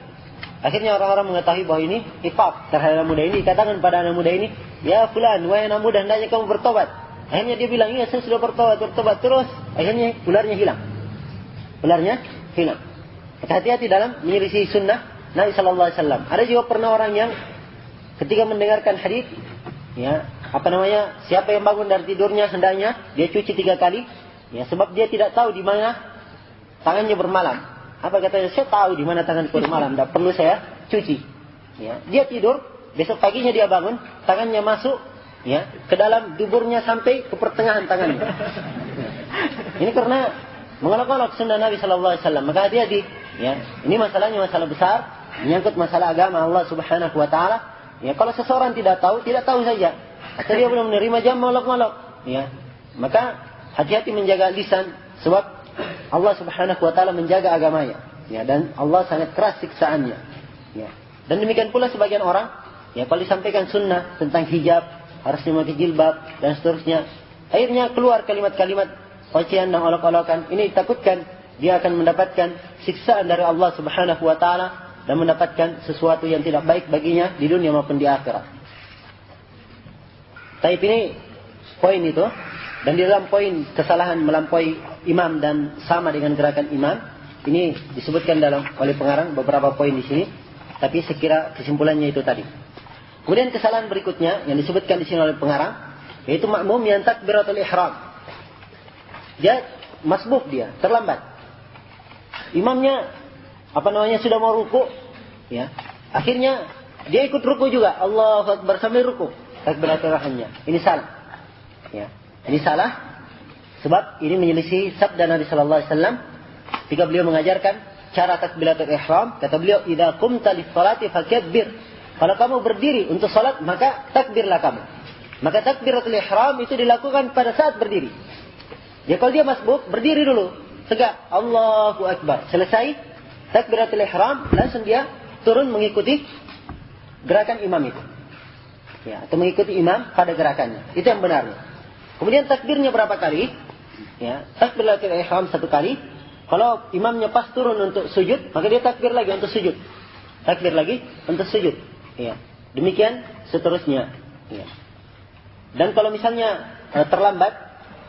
Akhirnya orang-orang mengetahui bahwa ini iqab terhadap anak muda ini. Dikatakan pada anak muda ini, ya fulan, wahai anak muda, hendaknya kamu bertobat. Akhirnya dia bilang, iya saya sudah bertobat. Terus akhirnya ularnya hilang. Ularnya hilang. Hati-hati dalam menyelisih sunnah Nabi sallallahu alaihi wasallam. Ada juga pernah orang yang ketika mendengarkan hadis, ya, siapa yang bangun dari tidurnya hendaknya dia cuci 3 kali, ya, sebab dia tidak tahu di mana tangannya bermalam. Apa katanya? Saya tahu di mana tanganku bermalam, tidak perlu saya cuci. Ya, dia tidur, besok paginya dia bangun, tangannya masuk, ya, ke dalam duburnya sampai ke pertengahan tangannya. Ya. Ini karena mengolok-olok sunnah Nabi sallallahu alaihi wasallam. Maka hati-hati, ya. Ini masalahnya masalah besar, menyangkut masalah agama Allah Subhanahu wa taala. Ya, kalau seseorang tidak tahu saja. Atau dia belum menerima, jangan molok-molok. Ya, maka hati-hati menjaga lisan, sebab Allah Subhanahu wa taala menjaga agamanya. Ya, dan Allah sangat keras siksaannya. Ya. Dan demikian pula sebagian orang, ya, kalau disampaikan sunnah tentang hijab, harusnya memakai jilbab dan seterusnya, akhirnya keluar kalimat-kalimat ocehan dan olok-olokan. Ini takutkan dia akan mendapatkan siksaan dari Allah Subhanahu wa taala dan mendapatkan sesuatu yang tidak baik baginya di dunia maupun di akhirat. Tapi ini poin itu, dan di dalam poin kesalahan melampaui imam dan sama dengan gerakan imam, ini disebutkan oleh pengarang beberapa poin di sini, tapi sekira kesimpulannya itu tadi. Kemudian kesalahan berikutnya yang disebutkan di sini oleh pengarang, yaitu makmum yang takbiratul ihram. Dia masbuk, dia terlambat. Imamnya sudah mau ruku, ya. Akhirnya dia ikut ruku juga. Allahu Akbar sambil ruku. Takbiratul ihramnya. Ini salah. Ya. Ini salah sebab ini menyelisih sabda Nabi sallallahu alaihi wasallam ketika beliau mengajarkan cara takbiratul ihram. Kata beliau, "Idza qumta lis-shalati fakabbir." Kalau kamu berdiri untuk salat, maka takbirlah kamu. Maka takbiratul ihram itu dilakukan pada saat berdiri. Ya, kalau dia masbuk, berdiri dulu, tegak, Allahu Akbar. Selesai takbiratul ihram, langsung dia turun mengikuti gerakan imam itu. Ya, atau mengikuti imam pada gerakannya. Itu yang benarnya. Kemudian takbirnya berapa kali? Ya, takbiratul ihram 1 kali. Kalau imamnya pas turun untuk sujud, maka dia takbir lagi untuk sujud. Takbir lagi untuk sujud. Ya. Demikian seterusnya. Ya. Dan kalau misalnya terlambat,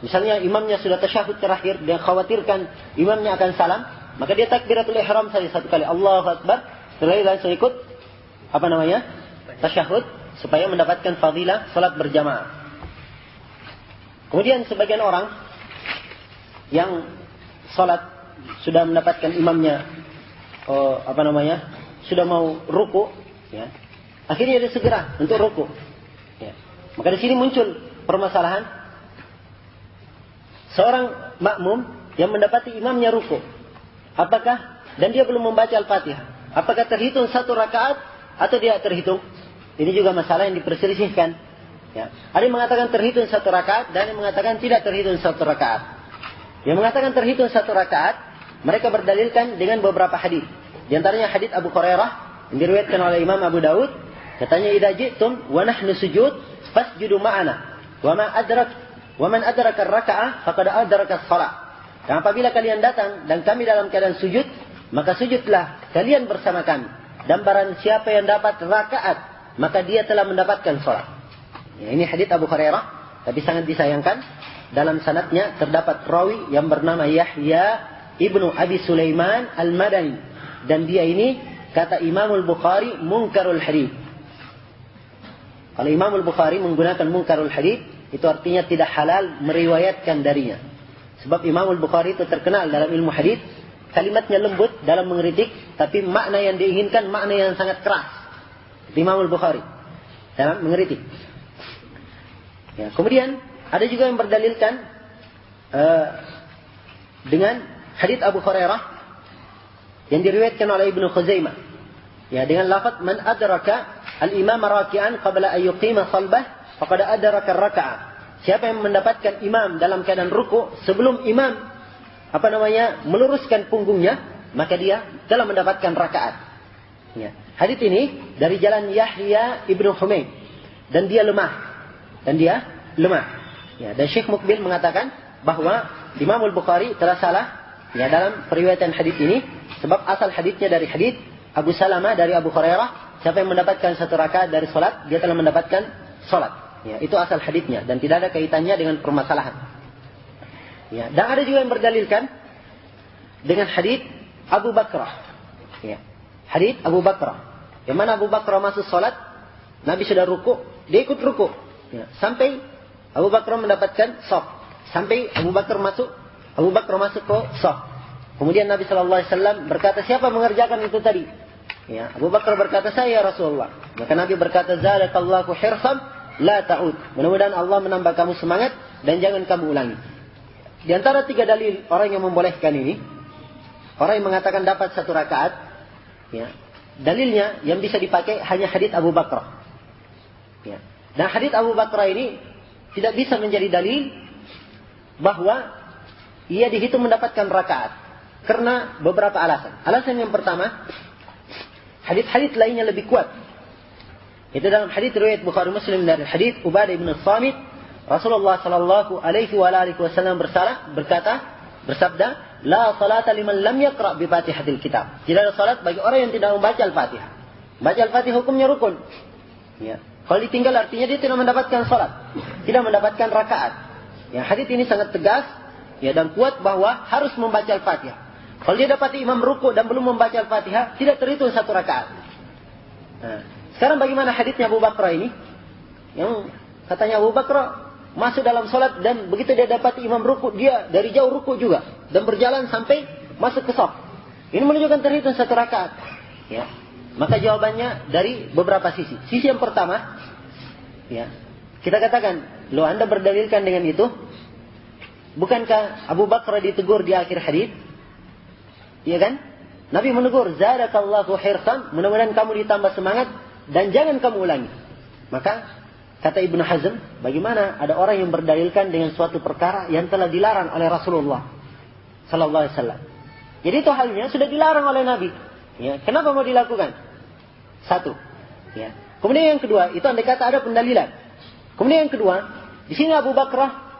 misalnya imamnya sudah tasyahud terakhir dan khawatirkan imamnya akan salam, maka dia takbiratul ihram saja 1 kali, Allahu Akbar, setelah itu langsung ikut tasyahud supaya mendapatkan fadilah salat berjamaah. Kemudian sebagian orang yang salat sudah mendapatkan imamnya sudah mau ruku, ya. Akhirnya dia segera untuk ruku. Ya. Maka di sini muncul permasalahan seorang makmum yang mendapati imamnya ruku. Apakah, dan dia belum membaca Al-Fatihah, apakah terhitung 1 rakaat atau tidak terhitung? Ini juga masalah yang diperselisihkan. Ya. Ada yang mengatakan terhitung 1 rakaat dan yang mengatakan tidak terhitung 1 rakaat. Yang mengatakan terhitung 1 rakaat, mereka berdalilkan dengan beberapa hadis. Di antaranya hadis Abu Hurairah yang diriwayatkan oleh Imam Abu Daud, katanya, "Idza ji'tum wa nahnu sujud fasjudu ma'ana. Wa man adraka ar-raka'ah faqad adraka as-shalah." Dan apabila kalian datang dan kami dalam keadaan sujud, maka sujudlah kalian bersama kami. Dan barang siapa yang dapat rakaat, maka dia telah mendapatkan sholat. Ya, ini hadits Abu Hurairah, tapi sangat disayangkan dalam sanadnya terdapat rawi yang bernama Yahya ibnu Abi Sulaiman al-Madani, dan dia ini kata Imam al-Bukhari munkarul hadits. Kalau Imam al-Bukhari menggunakan munkarul hadits, itu artinya tidak halal meriwayatkan darinya. Sebab Imam al-Bukhari itu terkenal dalam ilmu hadits, kalimatnya lembut dalam mengkritik, tapi makna yang diinginkan makna yang sangat keras. Imam al-Bukhari dalam mengkritik. Ya, kemudian ada juga yang berdalilkan dengan hadits Abu Hurairah yang diriwayatkan oleh Ibnu Khuzaimah. Ya, dengan lafaz man adraka al-imam raki'an qabla an yuqima salbah faqad adraka ar-rak'ah. Siapa yang mendapatkan imam dalam keadaan ruku sebelum imam meluruskan punggungnya, maka dia telah mendapatkan rakaat. Ya. Hadits ini dari jalan Yahya ibnu Humaid, dan dia lemah. Ya, dan Syekh Mukbil mengatakan bahwa Imam al-Bukhari telah salah ya dalam periwayatan hadits ini, sebab asal haditsnya dari hadits Abu Salamah dari Abu Hurairah, siapa yang mendapatkan satu rakaat dari salat, dia telah mendapatkan salat. Ya, itu asal haditsnya dan tidak ada kaitannya dengan permasalahan. Ya, dan ada juga yang berdalilkan dengan hadits Abu Bakrah. Ya, hadits Abu Bakrah. Yang mana Abu Bakrah masuk salat, Nabi sudah ruku, dia ikut ruku. Ya, sampai Abu Bakrah mendapatkan shaf. Sampai Abu Bakrah masuk ke shaf. Kemudian Nabi SAW berkata, siapa mengerjakan itu tadi? Ya, Abu Bakar berkata, saya Rasulullah. Maka Nabi berkata, zalakallahu hirsam la ta'ud. Mudah-mudahan Allah menambah kamu semangat dan jangan kamu ulangi. Di antara tiga dalil orang yang membolehkan ini, orang yang mengatakan dapat satu rakaat, ya, dalilnya yang bisa dipakai hanya hadits Abu Bakar. Ya. Dan hadits Abu Bakar ini tidak bisa menjadi dalil bahwa ia dihitung mendapatkan rakaat. Karena beberapa alasan. Alasan yang pertama, hadits-hadits lainnya lebih kuat. Itu dalam hadits riwayat Bukhari Muslim dari hadits Ubadah bin Samit, Rasulullah sallallahu alaihi wasallam bersabda, la salata liman lam yaqra bi Fatihatil kitab. Tidak ada salat bagi orang yang tidak membaca Al-Fatihah. Baca Al-Fatihah hukumnya rukun. Ya. Kalau ditinggal artinya dia tidak mendapatkan salat, tidak mendapatkan rakaat. Ya, hadits ini sangat tegas ya dan kuat bahwa harus membaca Al-Fatihah. Kalau dia dapati imam ruku dan belum membaca Al-Fatihah, tidak terhitung satu rakaat. Nah, sekarang bagaimana haditsnya Abu Bakar ini? Yang katanya Abu Bakar masuk dalam sholat dan begitu dia dapati imam ruku, dia dari jauh ruku juga. Dan berjalan sampai masuk ke shaf. Ini menunjukkan terhitung satu rakaat. Ya. Maka jawabannya dari beberapa sisi. Sisi yang pertama, ya, kita katakan, loh Anda berdalilkan dengan itu? Bukankah Abu Bakar ditegur di akhir hadits? Iya kan? Nabi menegur, zadakallahu hirsan, mudah-mudahan kamu ditambah semangat dan jangan kamu ulangi. Maka kata Ibnu Hazm, bagaimana ada orang yang berdalilkan dengan suatu perkara yang telah dilarang oleh Rasulullah sallallahu alaihi wasallam. Jadi itu halnya sudah dilarang oleh Nabi. Ya, kenapa mau dilakukan? Satu. Ya. Kemudian yang kedua, itu andai kata ada pendalilan. Kemudian yang kedua, di sini Abu Bakrah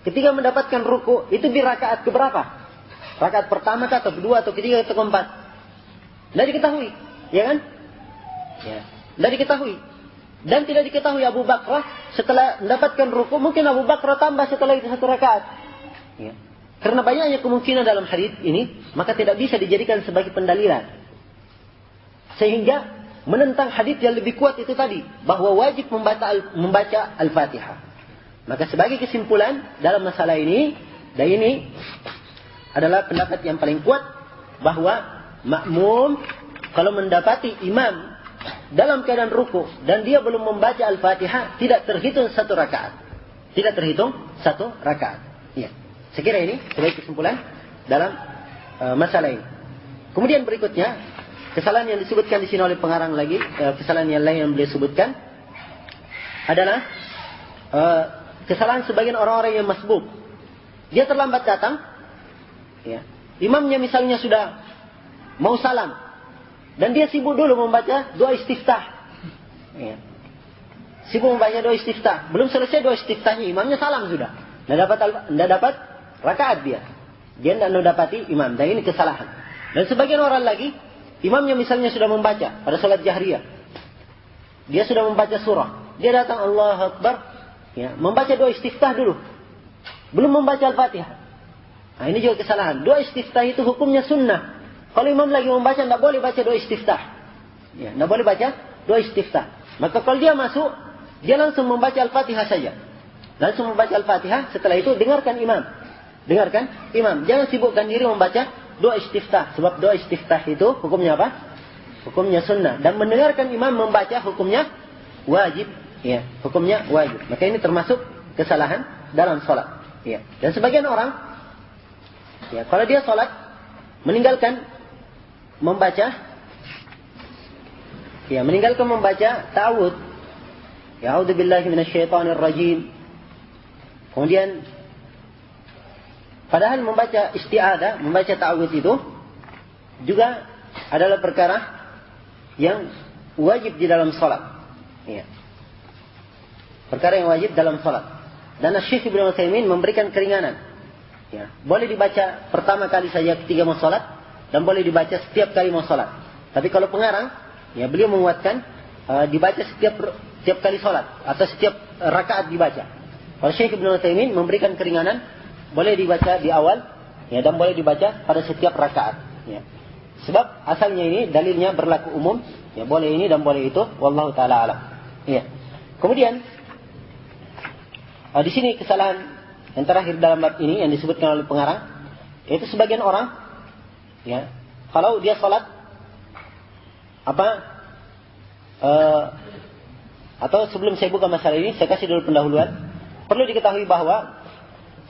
ketika mendapatkan ruku itu di rakaat keberapa? Rakaat pertama atau kedua atau ketiga atau keempat? Tidak diketahui, ya kan? Ya, tidak diketahui. Dan tidak diketahui Abu Bakrah setelah mendapatkan ruku, mungkin Abu Bakrah tambah setelah itu satu rakaat. Ya. Karena banyaknya kemungkinan dalam hadits ini, maka tidak bisa dijadikan sebagai pendalilan. Sehingga menentang hadits yang lebih kuat itu tadi, bahwa wajib membaca Al-Fatihah. Maka sebagai kesimpulan dalam masalah ini, dan ini adalah pendapat yang paling kuat, bahwa makmum kalau mendapati imam dalam keadaan ruku dan dia belum membaca Al-Fatihah, tidak terhitung satu rakaat. Tidak terhitung satu rakaat. Ya. Saya kira ini sebagai kesimpulan dalam masalah ini. Kemudian berikutnya, kesalahan yang disebutkan di sini oleh pengarang lagi, kesalahan yang lain yang beliau sebutkan adalah kesalahan sebagian orang-orang yang masbuk. Dia terlambat datang. Ya. Imamnya misalnya sudah mau salam dan dia sibuk dulu membaca doa istiftah. Ya. Sibuk membaca doa istiftah. Belum selesai doa istiftahnya, imamnya salam sudah. Tidak dapat rakaat dia. Dia tidak mendapati imam. Dan ini kesalahan. Dan sebagian orang lagi, imamnya misalnya sudah membaca pada salat jahriyah. Dia sudah membaca surah. Dia datang Allahu Akbar, ya, membaca doa istiftah dulu. Belum membaca Al-Fatihah. Nah, ini juga kesalahan. Doa istiftah itu hukumnya sunnah. Kalau imam lagi membaca, tidak boleh baca doa istiftah. Ya, tidak boleh baca doa istiftah. Maka kalau dia masuk, dia langsung membaca Al-Fatihah saja. Langsung membaca Al-Fatihah, setelah itu dengarkan imam. Dengarkan imam. Jangan sibukkan diri membaca doa istiftah. Sebab doa istiftah itu hukumnya apa? Hukumnya sunnah. Dan mendengarkan imam membaca hukumnya wajib. Ya, hukumnya wajib. Maka ini termasuk kesalahan dalam sholat. Ya. Dan sebagian orang, ya, kalau dia sholat meninggalkan membaca, ya, meninggalkan membaca ta'awudz. Ya, a'udzubillahi minasyaitonir rajim. Kemudian padahal membaca isti'adzah, membaca ta'awudz itu juga adalah perkara yang wajib di dalam sholat. Ya. Perkara yang wajib dalam sholat. Dan Syekh Ibnu Utsaimin memberikan keringanan. Ya. Boleh dibaca pertama kali saja ketika mau sholat, dan boleh dibaca setiap kali mau sholat. Tapi kalau pengarang, ya, beliau menguatkan dibaca setiap kali sholat atau setiap rakaat dibaca. Kalau Syekh Ibnu Utsaimin memberikan keringanan, boleh dibaca di awal, ya, dan boleh dibaca pada setiap rakaat. Ya. Sebab asalnya ini dalilnya berlaku umum, ya, boleh ini dan boleh itu. Wallahu taala alam. Ya. Kemudian di sini kesalahan yang terakhir dalam bab ini yang disebutkan oleh pengarang, yaitu sebagian orang, ya, kalau dia sholat atau sebelum saya buka masalah ini, saya kasih dulu pendahuluan. Perlu diketahui bahwa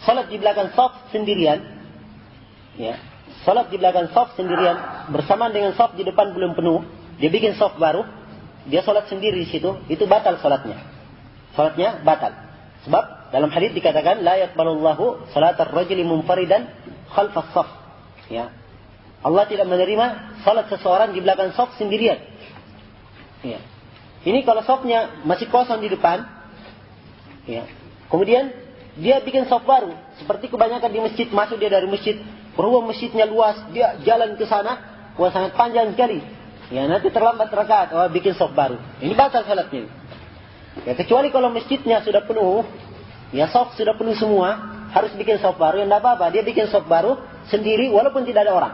sholat di belakang shaf sendirian, ya, sholat di belakang shaf sendirian bersamaan dengan shaf di depan belum penuh, dia bikin shaf baru, dia sholat sendiri di situ, itu batal sholatnya. Sholatnya batal. Sebab dalam hadis dikatakan la yaqbalullahu salatar rajuli munfaridan khalfas shaf. Ya. Allah tidak menerima salat seseorang di belakang shaf sendirian. Ya. Ini kalau shafnya masih kosong di depan, ya. Kemudian dia bikin shaf baru, seperti kebanyakan di masjid, masuk dia dari masjid, berhubung masjidnya luas, dia jalan ke sana, wah sangat panjang sekali. Ya, nanti terlambat rakaat, bikin shaf baru. Ini batal salatnya. Ya, kecuali kalau masjidnya sudah penuh, ya, shaf sudah penuh semua, harus bikin shaf baru, yang tidak apa-apa, dia bikin shaf baru sendiri walaupun tidak ada orang.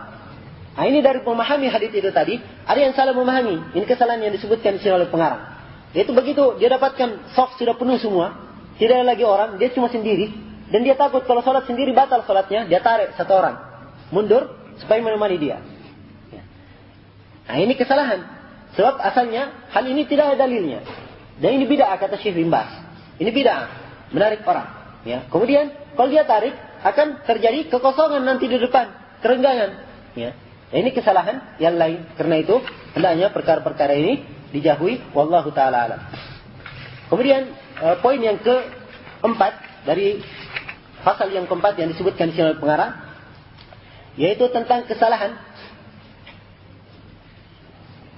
Nah, ini dari memahami hadis itu tadi, ada yang salah memahami. Ini kesalahan yang disebutkan di sini oleh pengarang. Yaitu begitu dia dapatkan shaf sudah penuh semua, tidak ada lagi orang, dia cuma sendiri, dan dia takut kalau sholat sendiri batal sholatnya, dia tarik satu orang mundur supaya menemani dia. Ya. Nah, ini kesalahan. Sebab asalnya hal ini tidak ada dalilnya. Dan ini bid'ah kata Syekh bin Baz. Ini bid'ah, menarik orang. Ya. Kemudian kalau dia tarik akan terjadi kekosongan nanti di depan, kerenggangan. Ya. Nah, ini kesalahan yang lain. Karena itu hendaknya perkara-perkara ini dijauhi. Wallahu taala alam. Kemudian poin yang keempat dari pasal yang keempat yang disebutkan di sini oleh pengarang, yaitu tentang kesalahan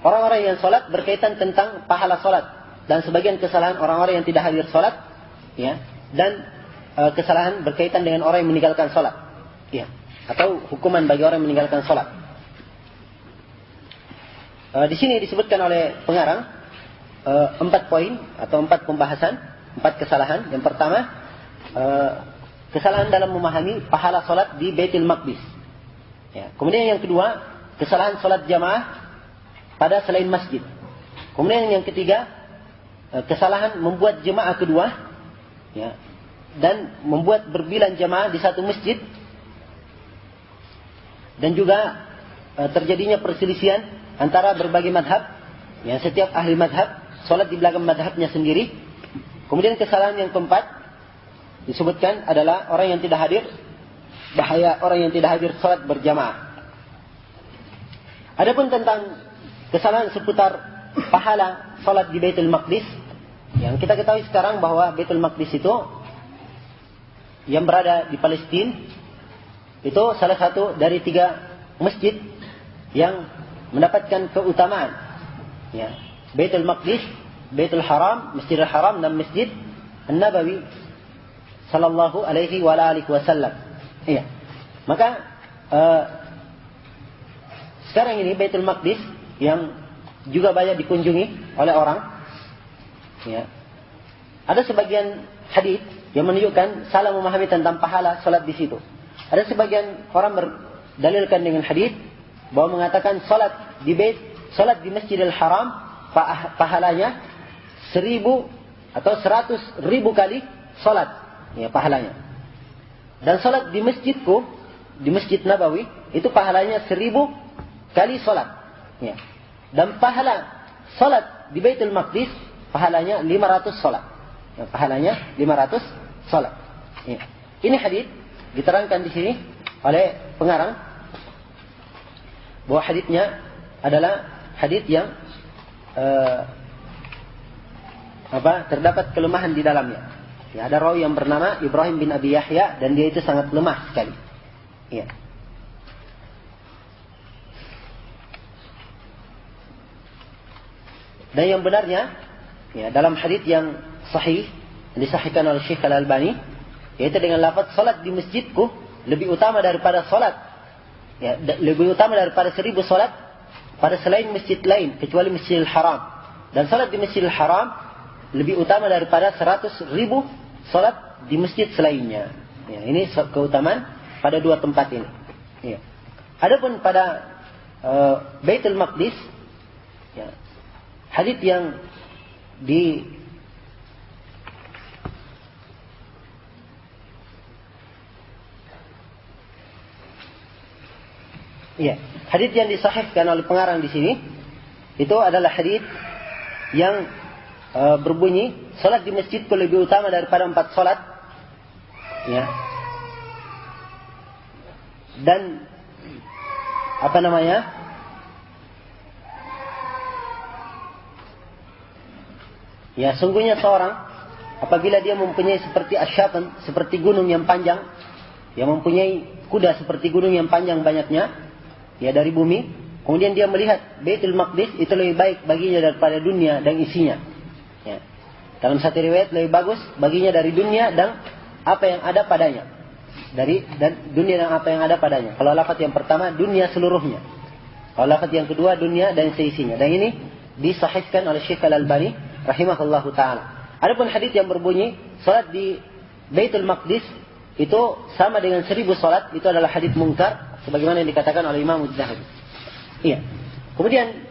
orang-orang yang sholat berkaitan tentang pahala sholat. Dan sebagian kesalahan orang-orang yang tidak hadir sholat, ya, dan kesalahan berkaitan dengan orang yang meninggalkan sholat, ya, atau hukuman bagi orang yang meninggalkan sholat. Di sini disebutkan oleh pengarang 4 poin atau 4 pembahasan, 4 kesalahan. Yang pertama, kesalahan dalam memahami pahala sholat di Baitul Maqdis. Ya. Kemudian yang kedua, kesalahan sholat jamaah pada selain masjid. Kemudian yang ketiga, kesalahan membuat jemaah kedua, ya, dan membuat berbilan jemaah di satu masjid, dan juga terjadinya perselisihan antara berbagai madhab, ya, setiap ahli madhab sholat di belakang madhabnya sendiri. Kemudian kesalahan yang keempat disebutkan adalah orang yang tidak hadir, bahaya orang yang tidak hadir sholat berjamaah. Adapun tentang kesalahan seputar pahala salat di Baitul Maqdis, yang kita ketahui sekarang bahwa Baitul Maqdis itu yang berada di Palestina, itu salah satu dari 3 masjid yang mendapatkan keutamaan. Ya, Baitul Maqdis, Baitul Haram, Masjidil Haram, dan Masjid An-Nabawi sallallahu alaihi wa alihi wasallam. Iya. Maka sekarang ini Baitul Maqdis yang juga banyak dikunjungi oleh orang, ya, ada sebagian hadis yang menunjukkan salah memahami tentang pahala salat di situ. Ada sebagian orang berdalilkan dengan hadis bahwa mengatakan salat di Masjidil Haram pahalanya 1000 atau 100.000 kali salat, ya, pahalanya. Dan salat di masjidku, di Masjid Nabawi, itu pahalanya 1000 kali salat, ya. Dan pahala salat di Baitul Maqdis pahalanya 500 salat. Ya, pahalanya 500 salat. Ya. Ini hadis diterangkan di sini oleh pengarang bahwa hadisnya adalah hadis yang terdapat kelemahan di dalamnya. Ya, ada rawi yang bernama Ibrahim bin Abi Yahya dan dia itu sangat lemah sekali. Ya. Dan yang benarnya, ya, dalam hadis yang sahih yang disahihkan oleh Syekh Al-Albani, yaitu dengan lafaz salat di masjidku lebih utama daripada salat, ya, lebih utama daripada 1000 salat pada selain masjid lain kecuali Masjidil Haram. Dan salat di Masjidil Haram lebih utama daripada 100.000 salat di masjid selainnya. Ya, ini keutamaan pada dua tempat ini. Ya. Adapun pada Baitul Maqdis, ya, hadits yang hadits yang disahihkan oleh pengarang di sini itu adalah hadits yang berbunyi salat di masjidku lebih utama daripada 4 salat, ya. Dan ya, sungguhnya seorang apabila dia mempunyai seperti asyafan, seperti gunung yang panjang, yang mempunyai kuda seperti gunung yang panjang banyaknya, ya, dari bumi, kemudian dia melihat Baitul Maqdis, itu lebih baik baginya daripada dunia dan isinya. Ya. Dalam satu riwayat lebih bagus baginya dari dunia dan apa yang ada padanya. Dunia dan apa yang ada padanya. Kalau lafaz yang pertama dunia seluruhnya. Kalau lafaz yang kedua dunia dan seisinya. Dan ini disahihkan oleh Syekh Al-Albani rahimahullahu taala. Adapun hadis yang berbunyi salat di Baitul Maqdis itu sama dengan 1000 salat, itu adalah hadis mungkar sebagaimana yang dikatakan oleh Imam Az-Zahabi. Iya. Kemudian